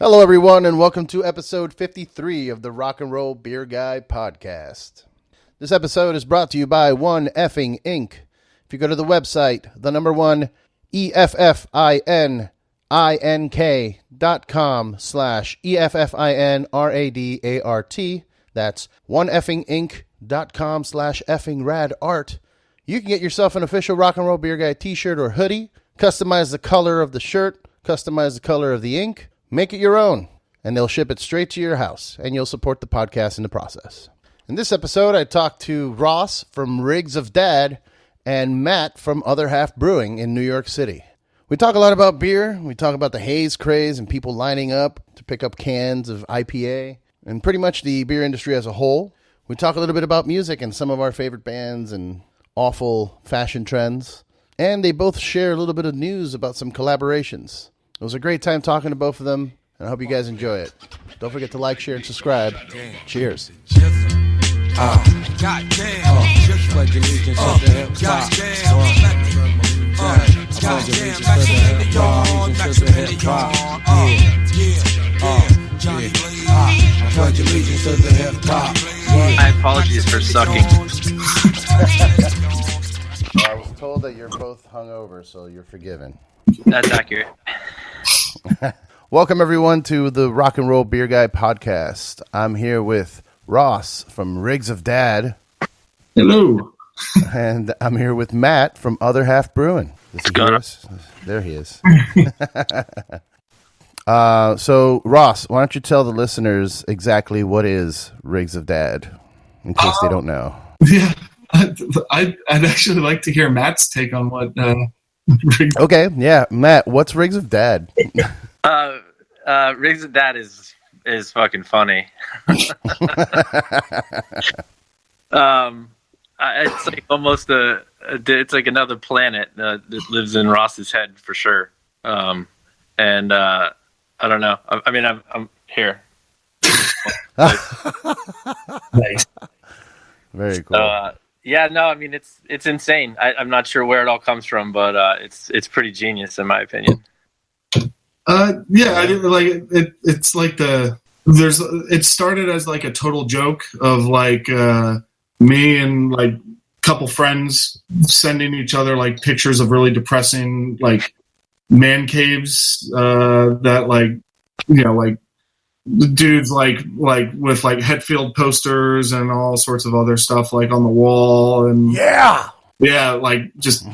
Hello, everyone, and welcome to episode 53 of the RocknRoll Beer Guy Podcast. This episode is brought to you by One Effing Inc. If you go to the website, the number one, EFFININK.com/EFFINRADART. That's oneeffinginc.com/effingradart. You can get yourself an official RocknRoll Beer Guy t-shirt or hoodie, customize the color of the shirt, customize the color of the ink, make it your own, and they'll ship it straight to your house, and you'll support the podcast in the process. In this episode, I talked to Ross from Rigs of Dad and Matt from OtherHalf Brewing in New York City. We talk a lot about beer. We talk about the haze craze and people lining up to pick up cans of IPA and pretty much the beer industry as a whole. We talk a little bit about music and some of our favorite bands and awful fashion trends. And they both share a little bit of news about some collaborations. It was a great time talking to both of them, and I hope you guys enjoy it. Don't forget to like, share, and subscribe. Cheers. My apologies for sucking. I was told that you're both hungover, so you're forgiven. That's accurate. Welcome, everyone, to the RocknRoll Beer Guy Podcast. I'm here with Ross from Rigs of Dad. Hello. And I'm here with Matt from OtherHalf Brewing. There he is. So, Ross, why don't you tell the listeners exactly what is Rigs of Dad, in case they don't know. Yeah, I'd actually like to hear Matt's take on what Rigs. Okay, yeah, Matt, what's Rigs of Dad? Rigs of Dad is fucking funny. It's like almost it's like another planet that lives in Ross's head for sure. And I don't know. I mean, I'm here. Nice. Very cool. Yeah, no, I mean it's insane. I'm not sure where it all comes from, but it's pretty genius in my opinion. Yeah, I didn't like it. It's like it started as like a total joke of like me and like a couple friends sending each other like pictures of really depressing like man caves that like, you know, like the dudes like with like Hetfield posters and all sorts of other stuff like on the wall and yeah, like just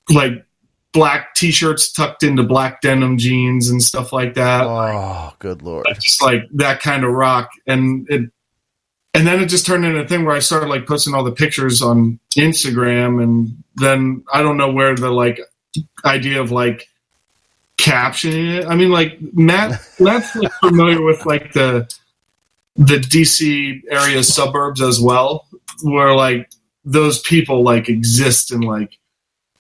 like black t-shirts tucked into black denim jeans and stuff like that. Oh, good Lord. Just like that kind of rock. And then it just turned into a thing where I started like posting all the pictures on Instagram, and then I don't know where the like idea of like captioning it. I mean, like Matt's like familiar with like the DC area suburbs as well, where like those people like exist in like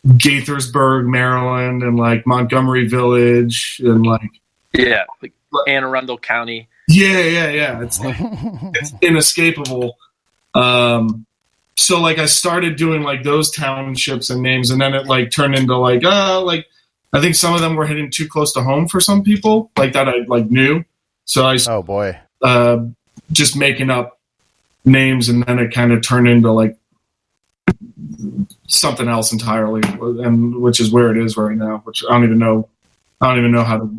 Gaithersburg, Maryland, and like Montgomery Village, and like like Anne Arundel County. Yeah. It's like it's inescapable. So like I started doing like those townships and names, and then it like turned into like I think some of them were hitting too close to home for some people, like that I like knew. So I just making up names, and then it kind of turned into like something else entirely, and which is where it is right now. Which I don't even know how to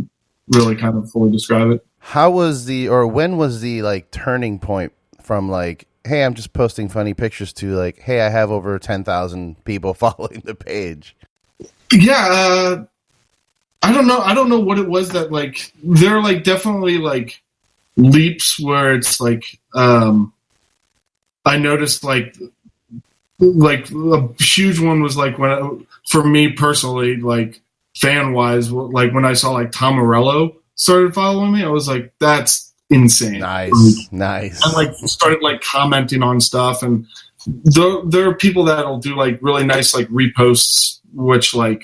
really kind of fully describe it. When was the like turning point from like, hey, I'm just posting funny pictures to like, hey, I have over 10,000 people following the page? Yeah, I don't know what it was that like there are like definitely like leaps where it's like I noticed like a huge one was like for me personally, like fan wise, like when I saw like Tom Morello started following me, I was like, that's insane. Nice. I like started like commenting on stuff, and there are people that'll do like really nice like reposts, which like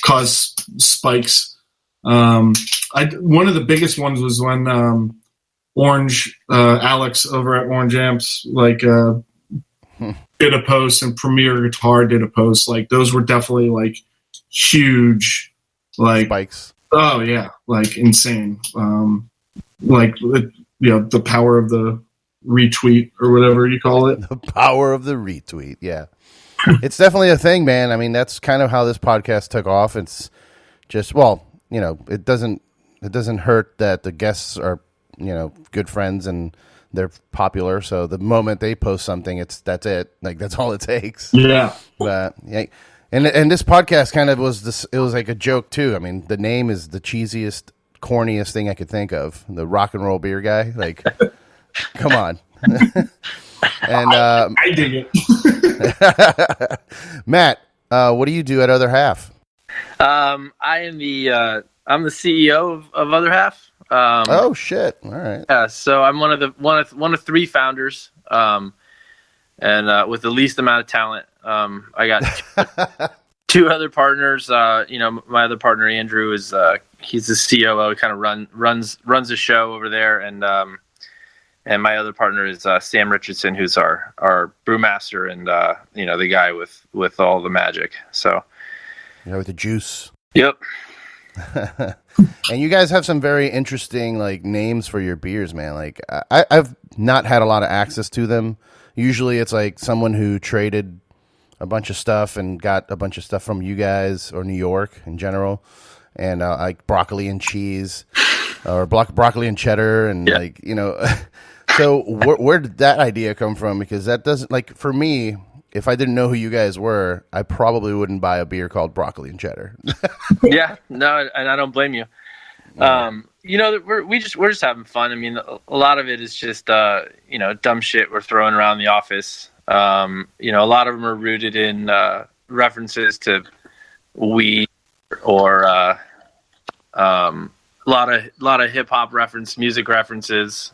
cause spikes. One of the biggest ones was when Alex over at Orange Amps like did a post, and Premier Guitar did a post. Like those were definitely like huge like spikes. Oh yeah, like insane. The power of the retweet or whatever you call it. The power of the retweet. Yeah. It's definitely a thing, man. I mean, that's kind of how this podcast took off. It's just, it doesn't hurt that the guests are, good friends and they're popular. So the moment they post something, that's it. Like, that's all it takes. Yeah. But yeah. And this podcast kind of it was like a joke too. I mean, the name is the cheesiest, corniest thing I could think of. The RocknRoll Beer Guy. Like, come on. And I dig it. Matt, what do you do at OtherHalf? I'm the CEO of OtherHalf. Oh shit! All right. Yeah, so I'm one of three founders, and with the least amount of talent. I got two other partners. My other partner Andrew is he's the COO. Kind of runs the show over there, and my other partner is Sam Richardson, who's our brewmaster and the guy with all the magic. So with the juice. Yep. And you guys have some very interesting like names for your beers, man. Like I've not had a lot of access to them. Usually it's like someone who traded a bunch of stuff and got a bunch of stuff from you guys or New York in general, and like broccoli and cheese or broccoli and cheddar and So where did that idea come from? Because that doesn't, like, for me, if I didn't know who you guys were, I probably wouldn't buy a beer called broccoli and cheddar. Yeah, no, and I don't blame you. We're just having fun. I mean, a lot of it is just dumb shit we're throwing around the office. A lot of them are rooted in references to weed or a lot of hip hop music references.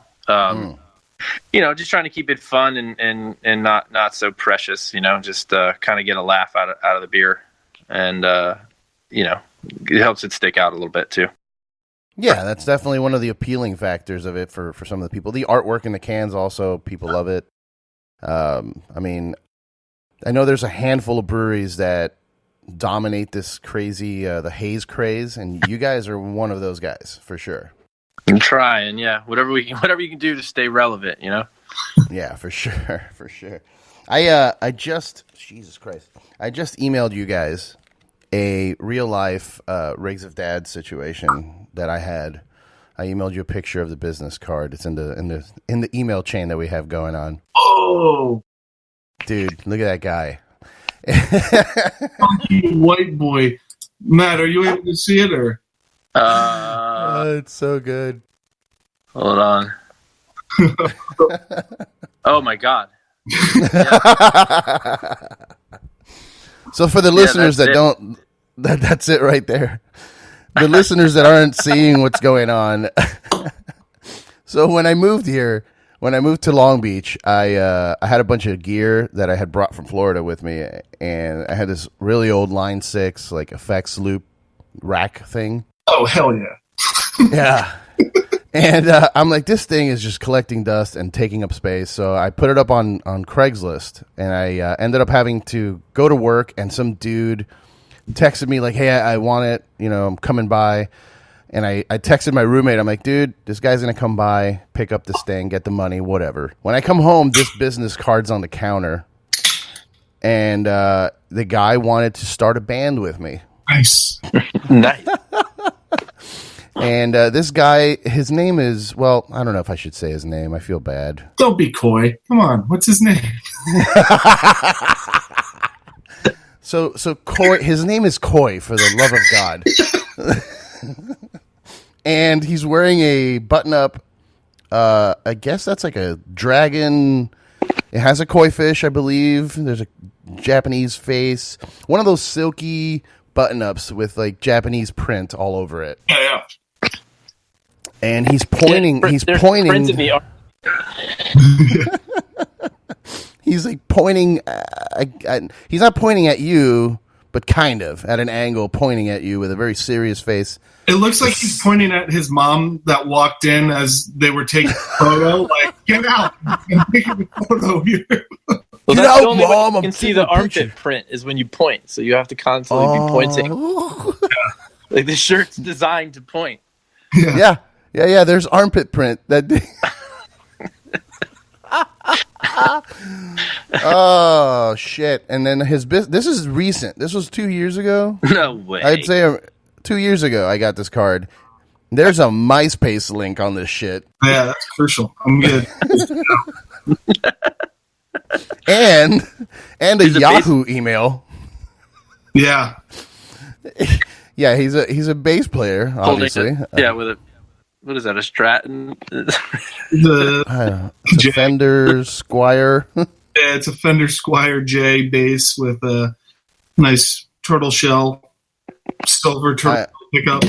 Just trying to keep it fun and not so precious, just kind of get a laugh out of the beer, and it helps it stick out a little bit too. Yeah, that's definitely one of the appealing factors of it for some of the people. The artwork in the cans also, people love it. I mean, I know there's a handful of breweries that dominate this crazy the haze craze, and you guys are one of those guys for sure. I'm trying, yeah. Whatever you can do to stay relevant, Yeah, for sure. I just emailed you guys a real life Rigs of Dad situation that I had. I emailed you a picture of the business card. It's in the email chain that we have going on. Oh, dude, look at that guy. Funky white boy. Matt, are you able to see it or? It's so good. Hold on. Oh my God. So for the listeners that's it right there. The listeners that aren't seeing what's going on. So when I moved to Long Beach, I had a bunch of gear that I had brought from Florida with me, and I had this really old Line 6 like effects loop rack thing. Oh hell yeah. Yeah. And I'm like, this thing is just collecting dust and taking up space. So I put it up on Craigslist, and I ended up having to go to work, and some dude texted me like, hey, I want it. I'm coming by. And I texted my roommate. I'm like, dude, this guy's going to come by, pick up this thing, get the money, whatever. When I come home, this business card's on the counter. And the guy wanted to start a band with me. Nice. Nice. And this guy, his name is, well, I don't know if I should say his name. I feel bad. Don't be coy. Come on. What's his name? So Coy, his name is Coy, for the love of God. And he's wearing a button-up, I guess that's like a dragon. It has a koi fish, I believe. There's a Japanese face. One of those silky button-ups with like Japanese print all over it. Yeah. And he's pointing. He's pointing. He's like pointing. He's not pointing at you, but kind of at an angle, pointing at you with a very serious face. It looks like he's pointing at his mom that walked in as they were taking a photo. Like, get out! I'm taking a photo here. Well, Get that's out, the only way Mom! you can see the armpit print is when you point. So you have to constantly be pointing. Like the shirt's designed to point. Yeah. There's armpit print. Oh shit! And then his business. This is recent. This was 2 years ago. No way. I'd say 2 years ago. I got this card. There's a MySpace link on this shit. Yeah, that's crucial. I'm good. and a Yahoo email. Yeah. Yeah, he's a bass player, obviously. With a what is that? A Stratton? It's a Fender Squire. Yeah, it's a Fender Squire J bass with a nice turtle shell, silver turtle pickup,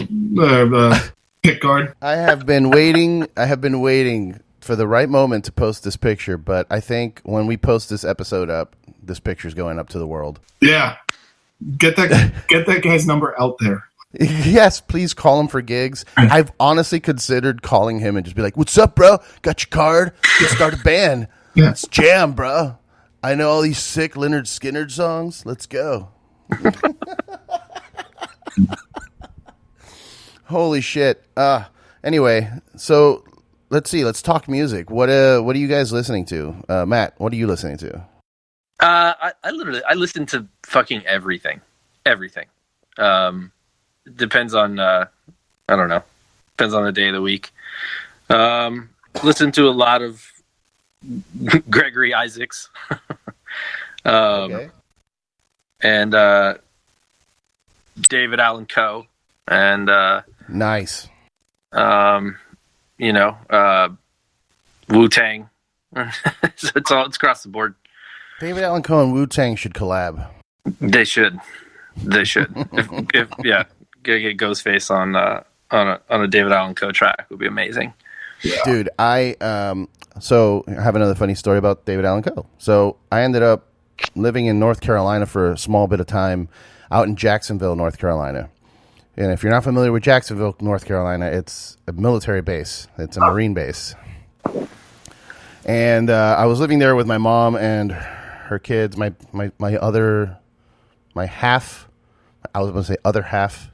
pick guard. I have been waiting for the right moment to post this picture, but I think when we post this episode up, this picture's going up to the world. Yeah. Get that guy's number out there. Yes, please call him for gigs. I've honestly considered calling him and just be like, "What's up, bro? Got your card? Let's start a band. Yeah. Let's jam, bro. I know all these sick Leonard Skinner songs. Let's go." Holy shit. Anyway, so let's see. Let's talk music. What are you guys listening to? Matt, what are you listening to? I listen to fucking everything. Depends on I don't know. Depends on the day of the week. Listen to a lot of Gregory Isaacs. Okay. And David Allan Coe and nice. Wu-Tang. So it's across the board. David Allan Coe and Wu-Tang should collab. They should. if get Ghostface on a David Allan Coe track would be amazing. Yeah. Dude, I have another funny story about David Allan Coe. So I ended up living in North Carolina for a small bit of time, out in Jacksonville, North Carolina. And if you're not familiar with Jacksonville, North Carolina, it's a military base. It's a Marine base. And I was living there with my mom and her kids, my other half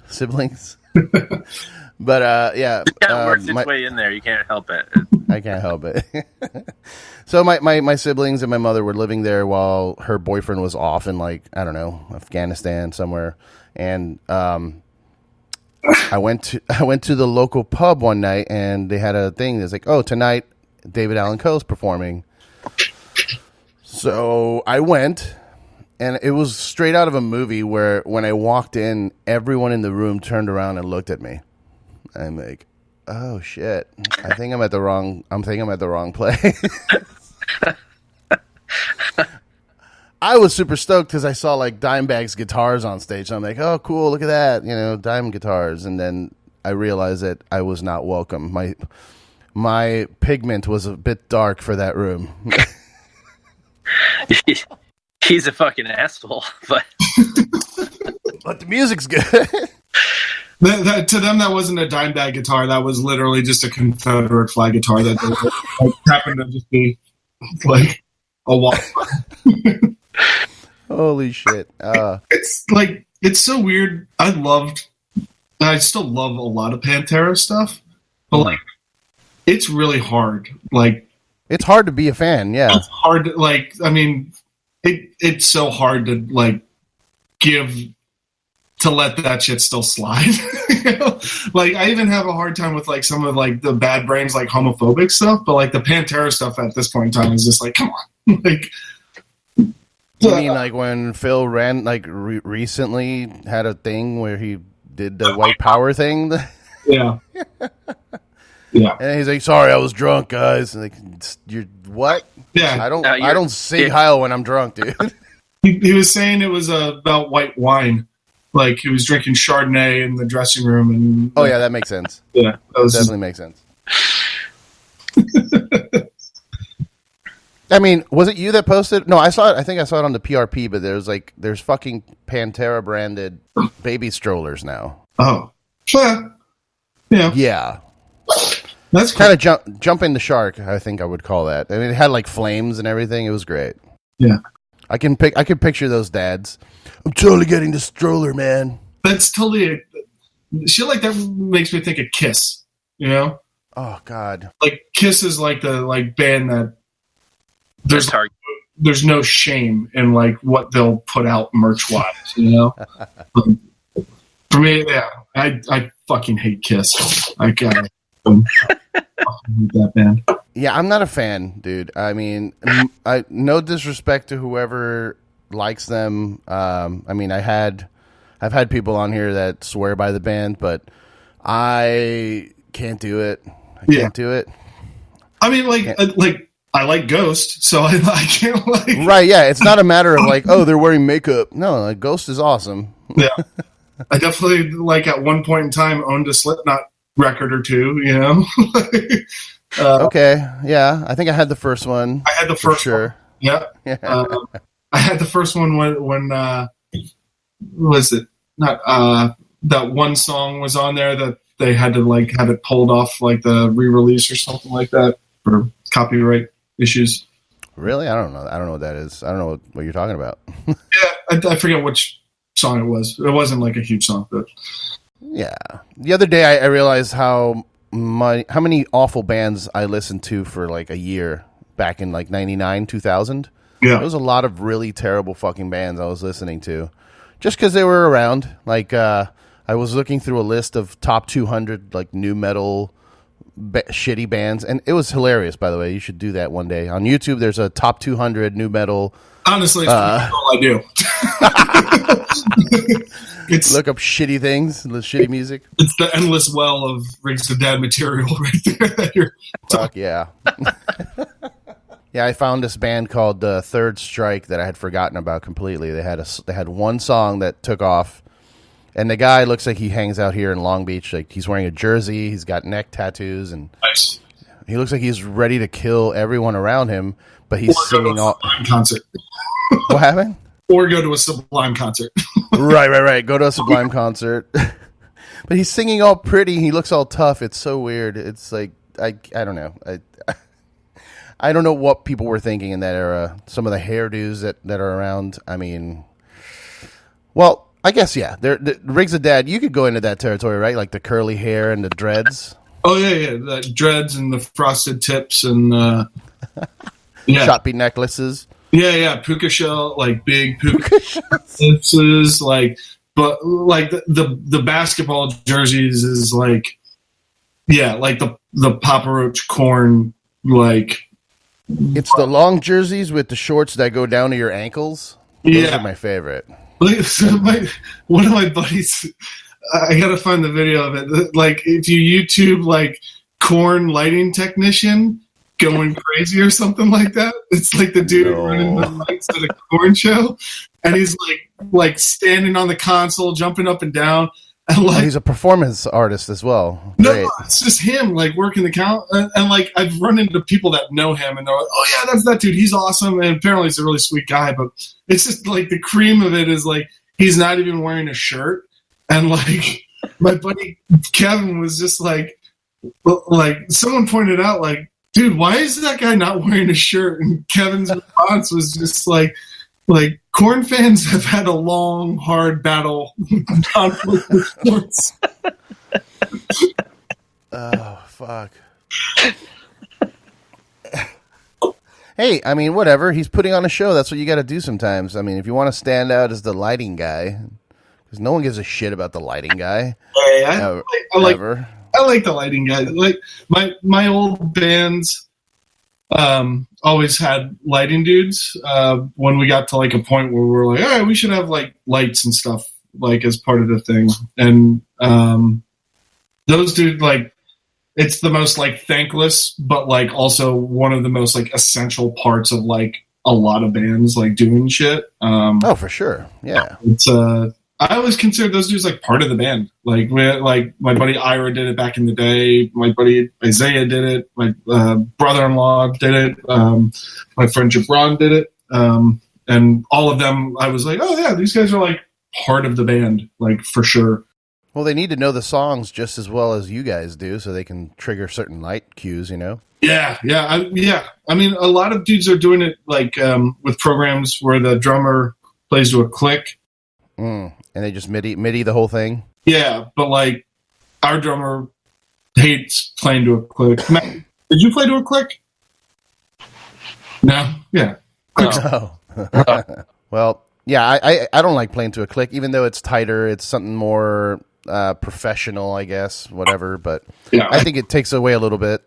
siblings. But It kind of works its way in there. You can't help it. I can't help it. So my siblings and my mother were living there while her boyfriend was off in, like, I don't know, Afghanistan somewhere. And I went to the local pub one night, and they had a thing that's like, "Oh, tonight David Allan Coe's performing." So I went, and it was straight out of a movie where when I walked in, everyone in the room turned around and looked at me. I'm like, "Oh shit! I think I'm at the wrong place." I was super stoked because I saw like Dimebag's guitars on stage. I'm like, "Oh, cool! Look at that! Dime guitars." And then I realized that I was not welcome. My pigment was a bit dark for that room. He's a fucking asshole, but the music's good. To them, that wasn't a Dimebag guitar. That was literally just a Confederate flag guitar that happened to just be like a wall. Holy shit! It's so weird. I still love a lot of Pantera stuff, but it's really hard. It's hard to be a fan. Yeah, it's hard. It's so hard to to let that shit still slide. I even have a hard time with some of the Bad Brains homophobic stuff, but the Pantera stuff at this point in time is just come on. You mean when Phil ran recently had a thing where he did the white power thing? Yeah. Yeah. And he's like, "Sorry, I was drunk, guys." And you're what? Yeah. I don't sing Heil when I'm drunk, dude. He was saying it was about white wine. He was drinking Chardonnay in the dressing room, and oh yeah, that makes sense. Yeah, that definitely makes sense. I mean, was it you that posted? No, I saw it. I think I saw it on the PRP, but there's fucking Pantera branded baby strollers now. Oh, yeah. Yeah. That's cool. Kind of jumping the shark, I think I would call that. I mean, it had flames and everything. It was great. Yeah. I could picture those dads. "I'm totally getting the stroller, man." That's totally shit like that makes me think of Kiss, you know? Oh God. Like Kiss is like the like band that there's no shame in like what they'll put out merch wise, you know? For me, yeah, I fucking hate Kiss. I fucking hate that band. Yeah, I'm not a fan, dude. I mean, no disrespect to whoever likes them. I mean, I've had people on here that swear by the band, but I can't do it. I can't do it. I mean, like I like Ghost, so I can't like. Right? Yeah, it's not a matter of like, oh, they're wearing makeup. No, like Ghost is awesome. Yeah, I definitely like at one point in time owned a Slipknot record or two. You know. Okay. Yeah, I think I had the first one. I had the first sure. one. Yeah. I had the first one when was it not that one song was on there that they had to like have it pulled off like the re-release or something like that for copyright issues. Really? I don't know. I don't know what that is. I don't know what you're talking about. Yeah, I forget which song it was. It wasn't like a huge song, but yeah. The other day I realized how many awful bands I listened to for like a year back in like 99, 2000. Yeah. There was a lot of really terrible fucking bands I was listening to just because they were around. Like, I was looking through a list of top 200 like new metal shitty bands, and it was hilarious, by the way. You should do that one day. On YouTube, there's a top 200 new metal. Honestly, that's all I do. Look up shitty things, the shitty music. It's the endless well of Rigs of Dad material right there that you're talking. Yeah. Yeah, I found this band called Third Strike that I had forgotten about completely. They had one song that took off, and the guy looks like he hangs out here in Long Beach. Like he's wearing a jersey, he's got neck tattoos, and nice. He looks like he's ready to kill everyone around him. But he's singing all concert. What happened? Or go to a Sublime concert. Right. Go to a Sublime concert. But he's singing all pretty. He looks all tough. It's so weird. It's like I don't know. I don't know what people were thinking in that era. Some of the hairdos that are around. I mean, well, I guess yeah. The Rigs of Dad. You could go into that territory, right? Like the curly hair and the dreads. Oh yeah, the dreads and the frosted tips and choppy necklaces. Yeah, puka shell, like big puka necklaces, like, but like the basketball jerseys is like, yeah, like the Papa Roach corn, like. It's the long jerseys with the shorts that go down to your ankles. Those are my favorite. So one of my buddies, I gotta find the video of it. Like, if you YouTube like corn lighting technician going crazy or something like that, it's like the dude running the lights at a corn show, and he's like standing on the console, jumping up and down. And like, he's a performance artist as well. No, it's just him like working the count. And like I've run into people that know him, and they're like, "Oh yeah, that's that dude. He's awesome." And apparently he's a really sweet guy. But it's just like the cream of it is like he's not even wearing a shirt. And like my buddy Kevin was just like someone pointed out, like, "Dude, why is that guy not wearing a shirt?" And Kevin's response was just like corn fans have had a long, hard battle conflict with sports. Oh, fuck. Hey, I mean, whatever. He's putting on a show. That's what you got to do sometimes. I mean, if you want to stand out as the lighting guy, because no one gives a shit about the lighting guy. Hey, I like the lighting guy. Like my old bands always had lighting dudes. When we got to like a point where we were like, all right, we should have like lights and stuff like as part of the thing. And those dudes, like, it's the most like thankless, but like also one of the most like essential parts of like a lot of bands like doing shit. Oh, for sure. Yeah. It's I always consider those dudes like part of the band. Like my buddy Ira did it back in the day. My buddy Isaiah did it. My brother-in-law did it. My friend Jabron did it. And all of them, I was like, oh yeah, these guys are like part of the band, like for sure. Well, they need to know the songs just as well as you guys do, so they can trigger certain light cues, you know? Yeah. I mean, a lot of dudes are doing it like with programs where the drummer plays to a click. And they just MIDI the whole thing? Yeah, but like our drummer hates playing to a click. Matt, did you play to a click? No? Yeah. No. Well, yeah, I don't like playing to a click, even though it's tighter. It's something more professional, I guess, whatever. But Yeah. I think it takes away a little bit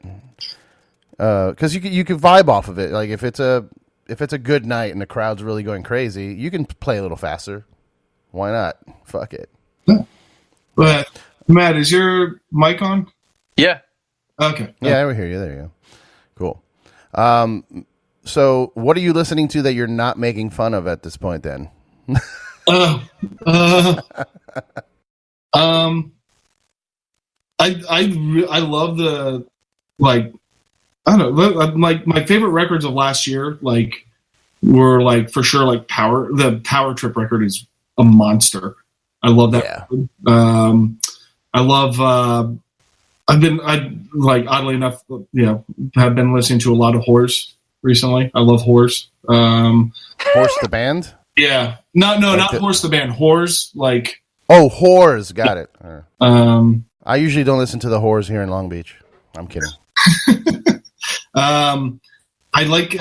because you can vibe off of it. Like if it's a good night and the crowd's really going crazy, you can play a little faster. Why not? Fuck it. Yeah. But Matt, is your mic on? Yeah. Okay. Yeah, I hear you. There you go. Cool. So what are you listening to that you're not making fun of at this point then? I love the, like, I don't know, like my favorite records of last year, like, were like for sure like the Power Trip record is a monster. I love that. Yeah. I love oddly enough, have been listening to a lot of Horse recently. I love Horse. Horse the band? Yeah. Not Horse the band. Horse, like. Oh, Whores. Got it. I usually don't listen to the Whores here in Long Beach. I'm kidding. I like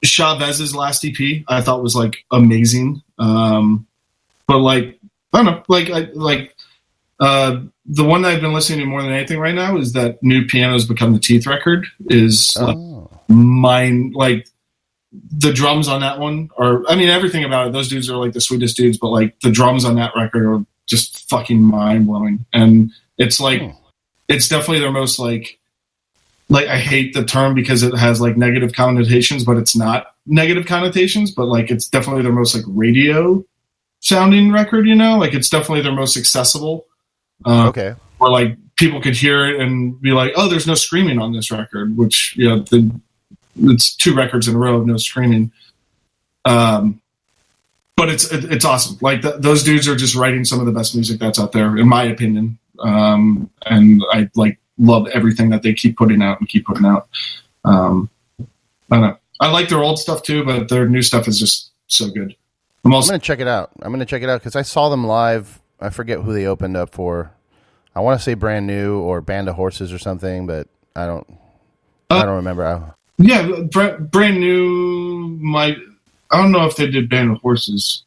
Chavez's last EP. I thought was like amazing. But like, I don't know, the one that I've been listening to more than anything right now is that new Pianos Become the Teeth record is mine. Like the drums on that one are, I mean, everything about it. Those dudes are like the sweetest dudes, but like the drums on that record are just fucking mind blowing. And it's like, it's definitely their most like I hate the term because it has like negative connotations, but it's not negative connotations, but like it's definitely their most like radio sounding record, like it's definitely their most accessible. Okay. Where like people could hear it and be like, oh, there's no screaming on this record, which it's 2 records in a row of no screaming. But it's awesome. Like those dudes are just writing some of the best music that's out there, in my opinion. And I like love everything that they keep putting out. I don't know. I like their old stuff too, but their new stuff is just so good. I'm going to check it out. Because I saw them live. I forget who they opened up for. I want to say Brand New or Band of Horses or something, but I don't remember. Yeah, Brand New I don't know if they did Band of Horses.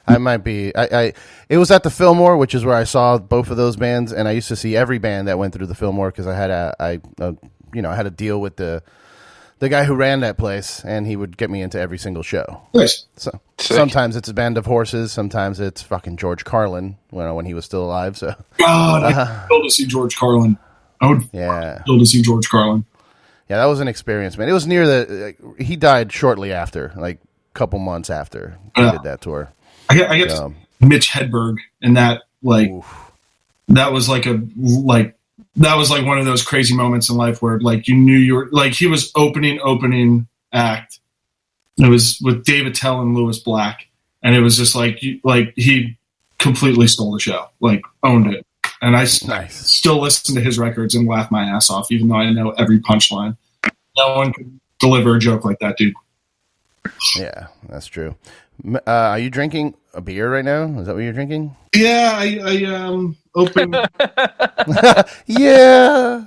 I might be. It was at the Fillmore, which is where I saw both of those bands, and I used to see every band that went through the Fillmore because I had I had a deal with the guy who ran that place, and he would get me into every single show. Nice. So sometimes it's a Band of Horses, sometimes it's fucking George Carlin when he was still alive. So God, I'd go to see George Carlin. I would go to see George Carlin. Yeah, that was an experience, man. It was near he died shortly after, like a couple months after he did that tour. I get Mitch Hedberg, and that that was like one of those crazy moments in life where like you knew you were like he was opening act. It was with Dave Attell and Lewis Black, and it was just like he completely stole the show, like owned it. And I still listen to his records and laugh my ass off, even though I know every punchline. No one could deliver a joke like that, dude. Yeah, that's true. Are you drinking a beer right now? Is that what you're drinking? Yeah, I opened. Yeah.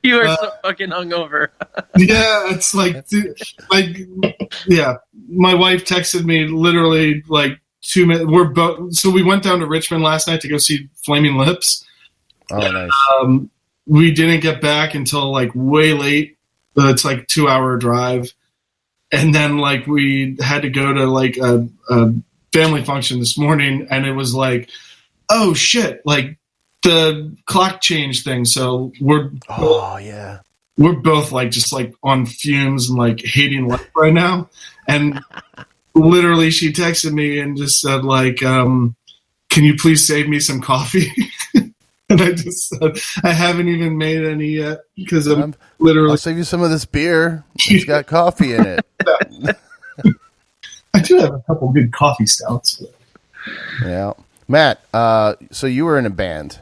You are so fucking hungover. Yeah, it's like, yeah. My wife texted me literally like 2 minutes. So we went down to Richmond last night to go see Flaming Lips. Oh, nice. We didn't get back until like way late. It's like 2-hour drive. And then like we had to go to like a family function this morning, and it was like, oh shit, like the clock change thing. So we're both like just like on fumes and like hating life right now. And literally she texted me and just said like, can you please save me some coffee? And I just said, I haven't even made any yet because I'm literally. I'll save you some of this beer. It's got coffee in it. I do have a couple good coffee stouts. But. Yeah, Matt. So you were in a band.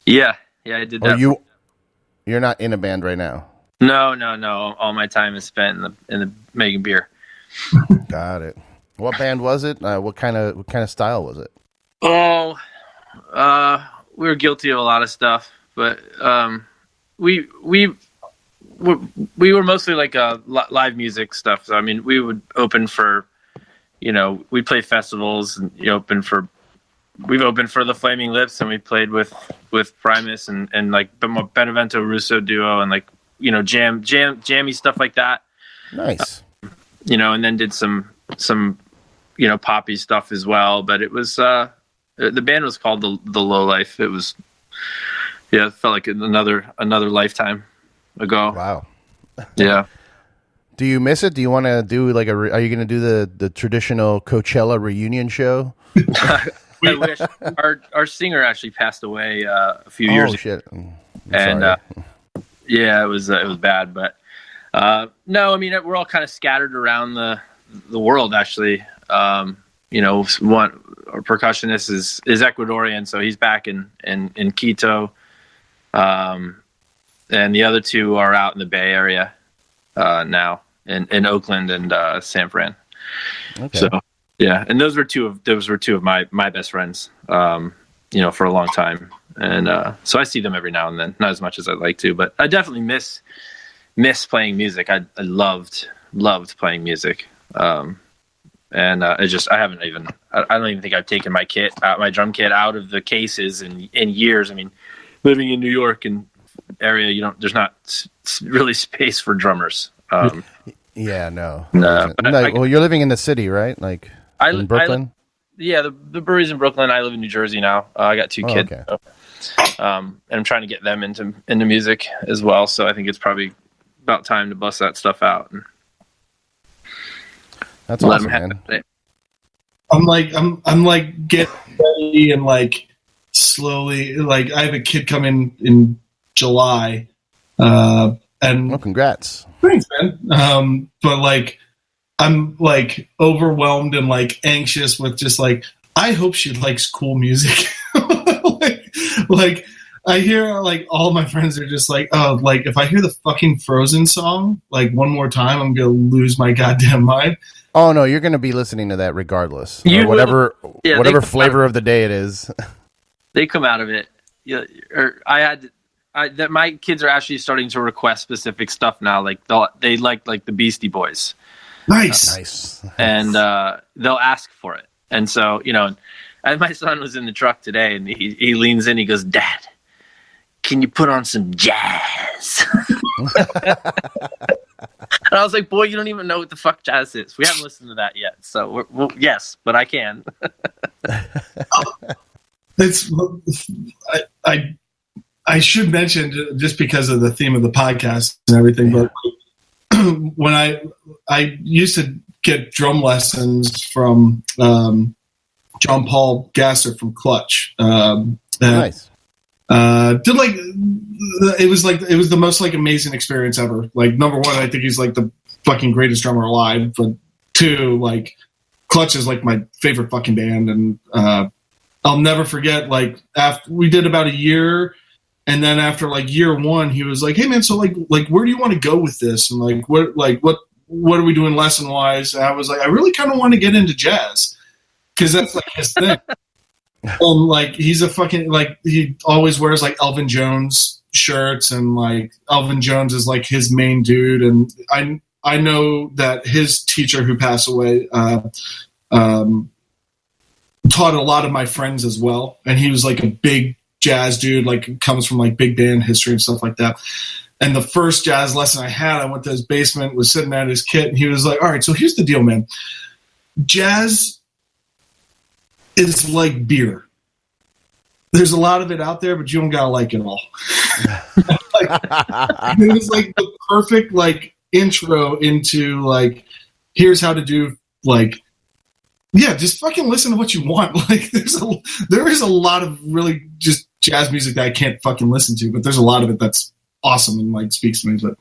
Yeah, I did that. You're not in a band right now. No. All my time is spent in the making beer. Got it. What band was it? What kind of style was it? Oh, we were guilty of a lot of stuff, but we were mostly like live music stuff. So I mean, we would open for, we play festivals and we've opened for the Flaming Lips, and we played with Primus and like Benevento Russo duo and like jammy stuff like that. Nice. And then did some poppy stuff as well. But it was the band was called the Low Life. It was it felt like another lifetime ago. Wow. Yeah. Do you miss it? Do you want to do like are you going to do the traditional Coachella reunion show? I wish. Our singer actually passed away a few years ago. Shit. And it was bad, but no, I mean, we're all kind of scattered around the world actually. Our percussionist is Ecuadorian, so he's back in Quito. And the other two are out in the Bay Area now in Oakland and San Fran. Okay. So yeah, and those were two of my best friends, for a long time. And so I see them every now and then, not as much as I'd like to, but I definitely miss playing music. I loved playing music. I don't even think I've taken my drum kit out of the cases in years. I mean, living in New York and area, there's not really space for drummers. Yeah, no. Well, you're living in the city, right? Like in Brooklyn? The brewery's in Brooklyn. I live in New Jersey now. I got two kids. Okay. So, and I'm trying to get them into music as well. So I think it's probably about time to bust that stuff out. And that's awesome, man. I'm like getting ready and like slowly, like I have a kid coming in July, and congrats. Thanks, man. But like, I'm like overwhelmed and like anxious with just like, I hope she likes cool music. like I hear like all my friends are just like, oh, like if I hear the fucking Frozen song like one more time, I'm gonna lose my goddamn mind. Oh no, you're gonna be listening to that regardless, or whatever flavor of the day it is. They come out of it. Yeah, that my kids are actually starting to request specific stuff now. Like they like the Beastie Boys. Nice. And they'll ask for it. And so, and my son was in the truck today and he leans in, he goes, "Dad, can you put on some jazz?" And I was like, "Boy, you don't even know what the fuck jazz is. We haven't listened to that yet." So yes, but I can. I should mention, just because of the theme of the podcast and everything, but when I used to get drum lessons from John Paul Gasser from Clutch. Nice. It was the most like amazing experience ever. Like, number one, I think he's like the fucking greatest drummer alive. But two, like Clutch is like my favorite fucking band, and I'll never forget. Like after we did about a year. And then after like year one, he was like, "Hey man, so like where do you want to go with this? And what are we doing lesson wise?" And I was like, "I really kind of want to get into jazz because that's like his thing." And like he's a fucking like he always wears like Elvin Jones shirts, and like Elvin Jones is like his main dude. And I know that his teacher who passed away taught a lot of my friends as well, and he was like a big jazz dude, like comes from like big band history and stuff like that. And the first jazz lesson I had, I went to his basement, was sitting at his kit, and he was like, "All right, so here's the deal, man. Jazz is like beer. There's a lot of it out there, but you don't gotta like it all." It was like the perfect like intro into like, here's how to do like, yeah, just fucking listen to what you want. Like there is a lot of really just jazz music that I can't fucking listen to, but there's a lot of it that's awesome and like speaks to me. But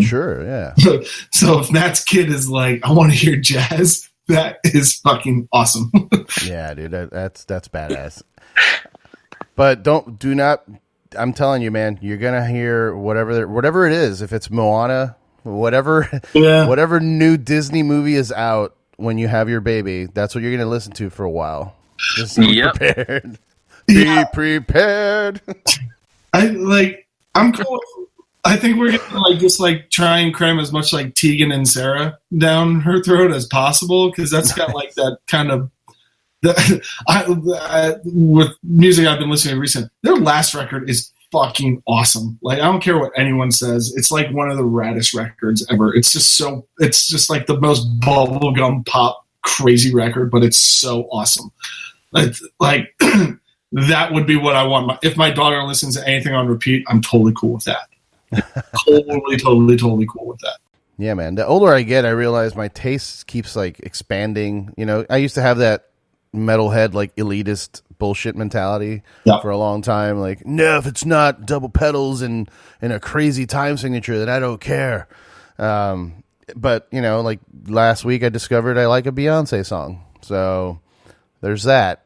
sure, yeah. So if Matt's kid is like, "I want to hear jazz," that is fucking awesome. Yeah, dude, that's badass. But do not. I'm telling you, man, you're gonna hear whatever it is. If it's Moana, whatever new Disney movie is out, when you have your baby, that's what you're going to listen to for a while. Just be prepared. Yeah. Be prepared. I'm cool. I think we're gonna just try and cram as much Tegan and Sarah down her throat as possible, because that's got that kind of. With music I've been listening to recently, their last record is fucking awesome. I don't care what anyone says. It's one of the raddest records ever. It's just the most bubblegum pop crazy record, but it's so awesome. That would be what I want. If my daughter listens to anything on repeat, I'm totally cool with that. totally cool with that. Yeah, man. The older I get, I realize my taste keeps expanding. I used to have that metalhead elitist bullshit mentality for a long time. No, if it's not double pedals and a crazy time signature, then I don't care. But last week I discovered I like a Beyonce song, so there's that.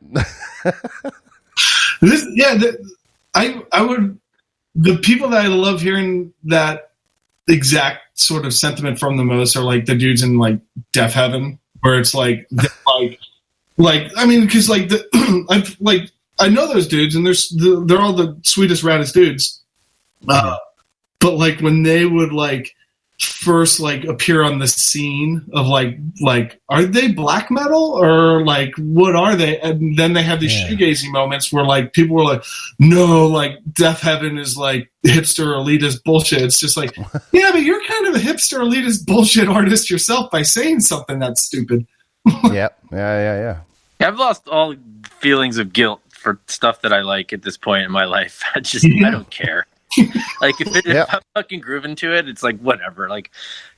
I would. The people that I love hearing that exact sort of sentiment from the most are the dudes in Death Heaven, where it's I mean, because I know those dudes, and they're all the sweetest, raddest dudes. But when they would first appear on the scene of are they black metal or what are they? And then they have these shoegazy moments where people were no, Death Heaven is hipster elitist bullshit. It's just yeah, but you're kind of a hipster elitist bullshit artist yourself by saying something that's stupid. Yep. Yeah. I've lost all feelings of guilt for stuff that I like at this point in my life. I don't care. If I'm fucking grooving to it, it's whatever.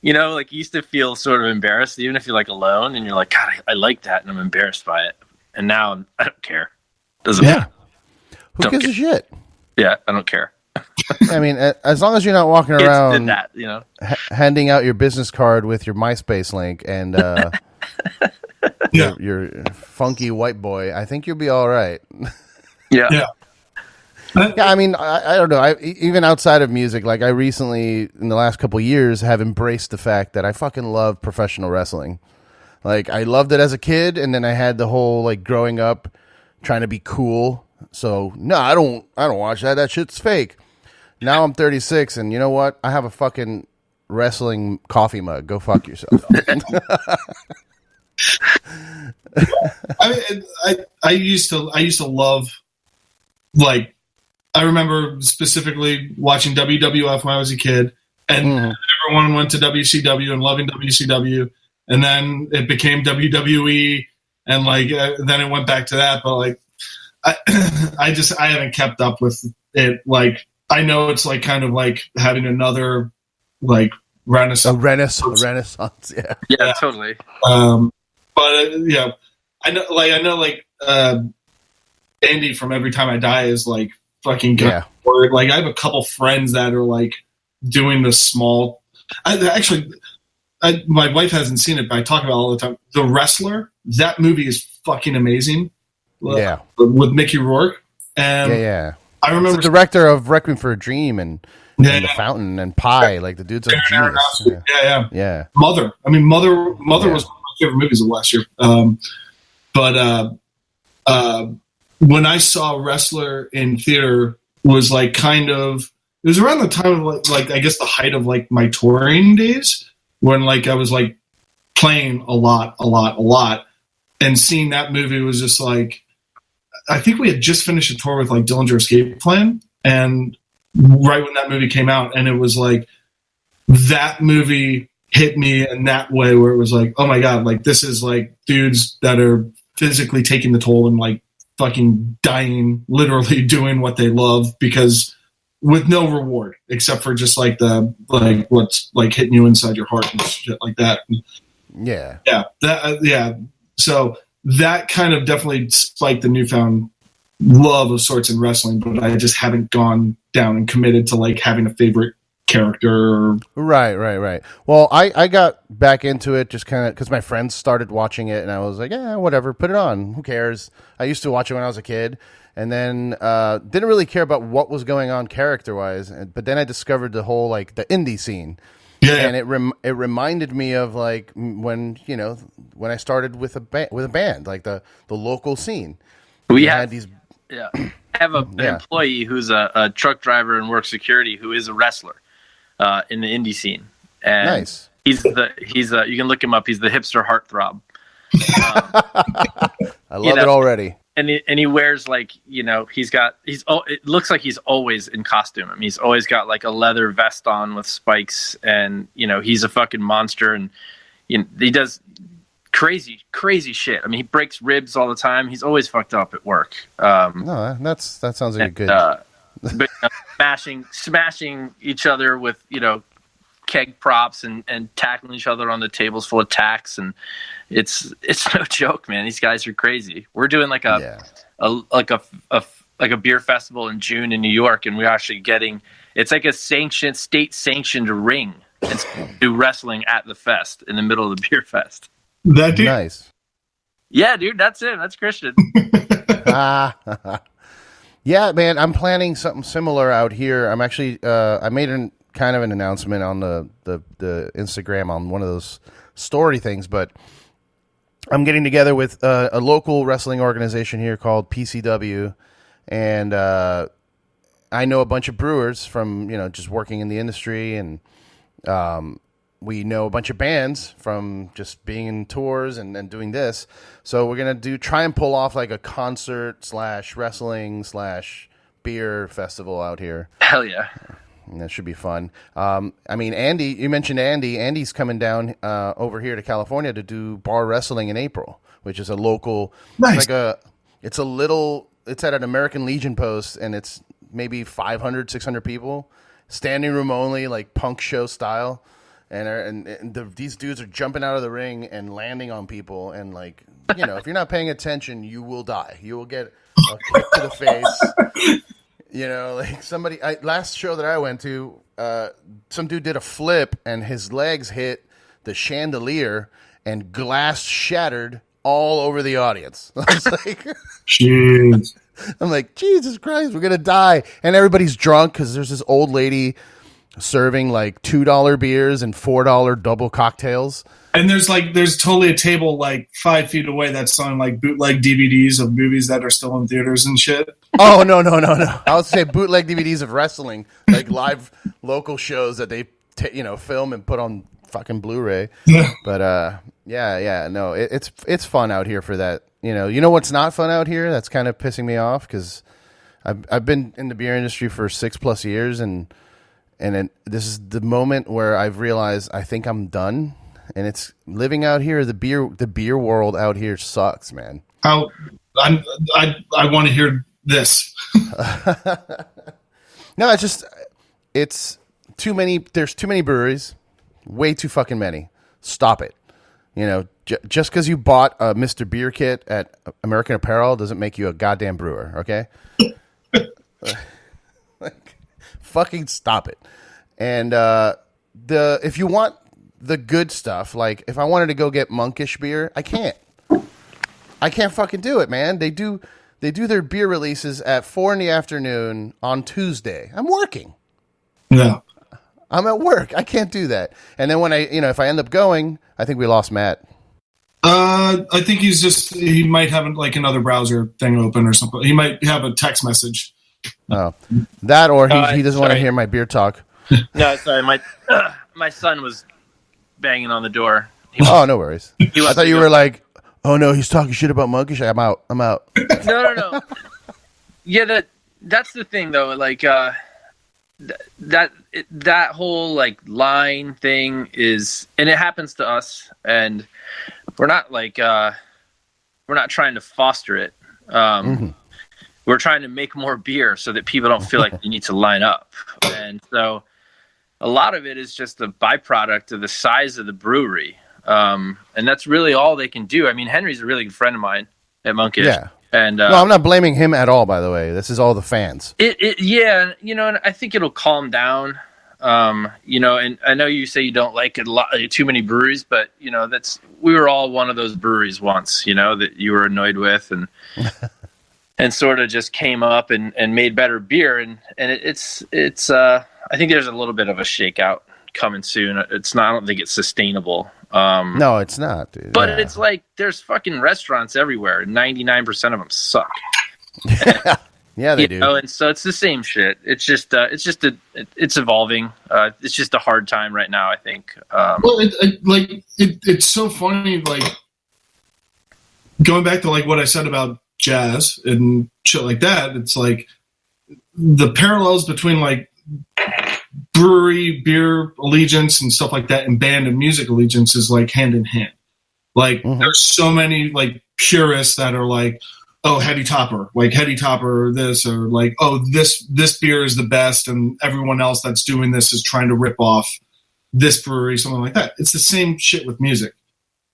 You used to feel sort of embarrassed, even if you're alone and you're God, I like that, and I'm embarrassed by it. And now I don't care. Doesn't matter. Who gives a shit? Yeah, I don't care. I mean, as long as you're not walking around handing out your business card with your MySpace link and your funky white boy, I think you'll be all right. Yeah. Yeah, I mean, I don't know. Even outside of music, I recently, in the last couple of years, have embraced the fact that I fucking love professional wrestling. I loved it as a kid, and then I had the whole growing up trying to be cool. So no, I don't watch that. That shit's fake. Now I'm 36, and you know what? I have a fucking wrestling coffee mug. Go fuck yourself. I used to love I remember specifically watching WWF when I was a kid, and everyone went to WCW and loving WCW, and then it became WWE, and then it went back to that. But I haven't kept up with it. I know it's kind of having another renaissance. A renaissance, yeah. Yeah, totally. But I know Andy from Every Time I Die is fucking good. Word. I have a couple friends that are doing the small. My wife hasn't seen it, but I talk about it all the time. The Wrestler, that movie is fucking amazing. Yeah, with Mickey Rourke. And I remember it's the director of Requiem for a Dream and The Fountain and Pi. The dude's genius. Yeah. Mother. I mean, Mother was one of my favorite movies of last year. But when I saw Wrestler in theater was it was around the time of I guess the height of my touring days, when I was playing a lot, and seeing that movie was just I think we had just finished a tour with Dillinger Escape Plan, and right when that movie came out, and it was that movie hit me in that way where it was oh my god, this is dudes that are physically taking the toll and fucking dying, literally doing what they love, because with no reward except for just the what's hitting you inside your heart and shit like that. So that kind of definitely spiked the newfound love of sorts in wrestling, but I just haven't gone down and committed to having a favorite character. Right. Well, I got back into it just kind of because my friends started watching it, and I was whatever, put it on. Who cares? I used to watch it when I was a kid, and then didn't really care about what was going on character-wise. But then I discovered the whole the indie scene, And it reminded me of like when I started with a band, like the local scene. We had these. Yeah, I have an employee who's a truck driver and works security who is a wrestler in the indie scene. And nice. He's you can look him up. He's the hipster heartthrob. I love it already. And he wears like, it looks like he's always in costume. I mean, he's always got like a leather vest on with spikes, and he's a fucking monster, and he does crazy shit. I mean, he breaks ribs all the time. He's always fucked up at work. No, that sounds like a good. But smashing each other with keg props and tackling each other on the tables full of tacks, and it's no joke, man. These guys are crazy. We're doing like a beer festival in June in New York, and we're actually it's like a state sanctioned ring and do wrestling at the fest in the middle of the beer fest. That dude? Nice. Yeah, dude, that's him. That's Christian. Yeah, man, I'm planning something similar out here. I'm actually I made an announcement on the Instagram on one of those story things, but I'm getting together with a local wrestling organization here called PCW, and I know a bunch of brewers from just working in the industry, and we know a bunch of bands from just being in tours and doing this. So we're gonna try and pull off like a concert / wrestling / beer festival out here. Hell yeah. And that should be fun. I mean, Andy, you mentioned Andy. Andy's coming down over here to California to do bar wrestling in April, which is a local. Nice. It's at an American Legion post, and it's maybe 500, 600 people, standing room only, like punk show style. These dudes are jumping out of the ring and landing on people, and like if you're not paying attention, you will die. You will get a kick to the face. Like somebody, last show that I went to, some dude did a flip and his legs hit the chandelier and glass shattered all over the audience. I was like, jeez. I'm like, Jesus Christ, we're going to die. And everybody's drunk because there's this old lady serving like $2 beers and $4 double cocktails. And there's totally a table like 5 feet away that's selling like bootleg DVDs of movies that are still in theaters and shit. Oh, no. I would say bootleg DVDs of wrestling, like live local shows that they film and put on fucking Blu-ray. Yeah. But no, it's fun out here for that. You know what's not fun out here? That's kind of pissing me off because I've been in the beer industry for 6+ years, and this is the moment where I've realized I think I'm done. And it's living out here. The beer world out here sucks, man. I want to hear this. No, it's too many. There's too many breweries, way too fucking many. Stop it. Just because you bought a Mr. Beer kit at American Apparel doesn't make you a goddamn brewer. Okay, fucking stop it. And if you want the good stuff, like if I wanted to go get Monkish beer, I can't fucking do it, man. They do their beer releases at 4 p.m. on Tuesday. I'm working. Yeah. I'm at work. I can't do that. And then when if I end up going, I think we lost Matt. I think he might have like another browser thing open or something. He might have a text message. Oh, that or he doesn't want to hear my beer talk. No, sorry. My son was banging on the door. Oh, no worries. I thought you were like, oh no, he's talking shit about Monkish. I'm out. No. Yeah, that's the thing though. Like that whole like line thing is, and it happens to us, and we're not trying to foster it. We're trying to make more beer so that people don't feel like they need to line up, and so a lot of it is just a byproduct of the size of the brewery. And that's really all they can do. I mean, Henry's a really good friend of mine at Monkish. Yeah. And no, I'm not blaming him at all, by the way. This is all the fans. Yeah, and I think it'll calm down. And I know you say you don't like too many breweries, but we were all one of those breweries once, that you were annoyed with and sort of just came up and made better beer. And it's I think there's a little bit of a shakeout coming soon. It's not. I don't think it's sustainable. No, it's not, dude. But it's like there's fucking restaurants everywhere. 99% of them suck. Yeah, they do. And so it's the same shit. It's just it's evolving. It's just a hard time right now, I think. Well, it's so funny. Like going back to like what I said about jazz and shit like that. It's like the parallels between like brewery beer allegiance and stuff like that and band and music allegiance is like hand in hand. Like there's so many like purists that are like, oh, Heady Topper or this, or like, oh, this beer is the best and everyone else that's doing this is trying to rip off this brewery, something like that. It's the same shit with music.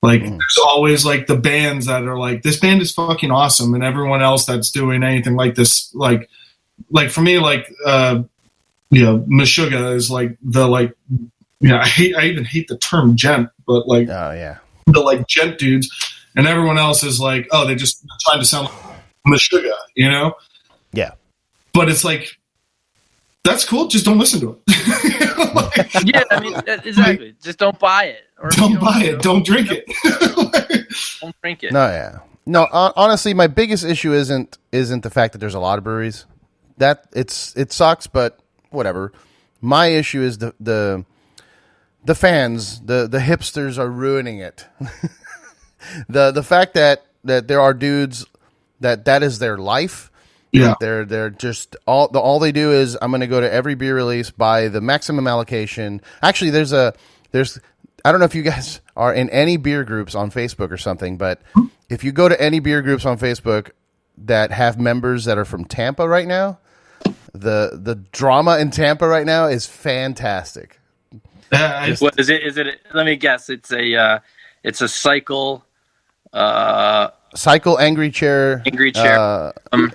Like there's always like the bands that are like, this band is fucking awesome, and everyone else that's doing anything like this, like for me, like Meshuggah is like the like, I even hate the term gent, but like the like gent dudes, and everyone else is like, oh, they're just trying to sound like Meshuggah, Yeah. But it's like, that's cool, just don't listen to it. Yeah, I mean, exactly. Like, just don't buy it. Or don't buy it. Don't drink it. Don't drink it. No, honestly, my biggest issue isn't the fact that there's a lot of breweries. That it sucks, but whatever. My issue is the fans, the hipsters are ruining it. the fact that there are dudes that is their life. Yeah, they're just all they do is, I'm going to go to every beer release, buy the maximum allocation. Actually, there's I don't know if you guys are in any beer groups on Facebook or something, but if you go to any beer groups on Facebook that have members that are from Tampa right now, the drama in Tampa right now is fantastic. What is it? Is it? Let me guess. It's a cycle. Cycle angry chair.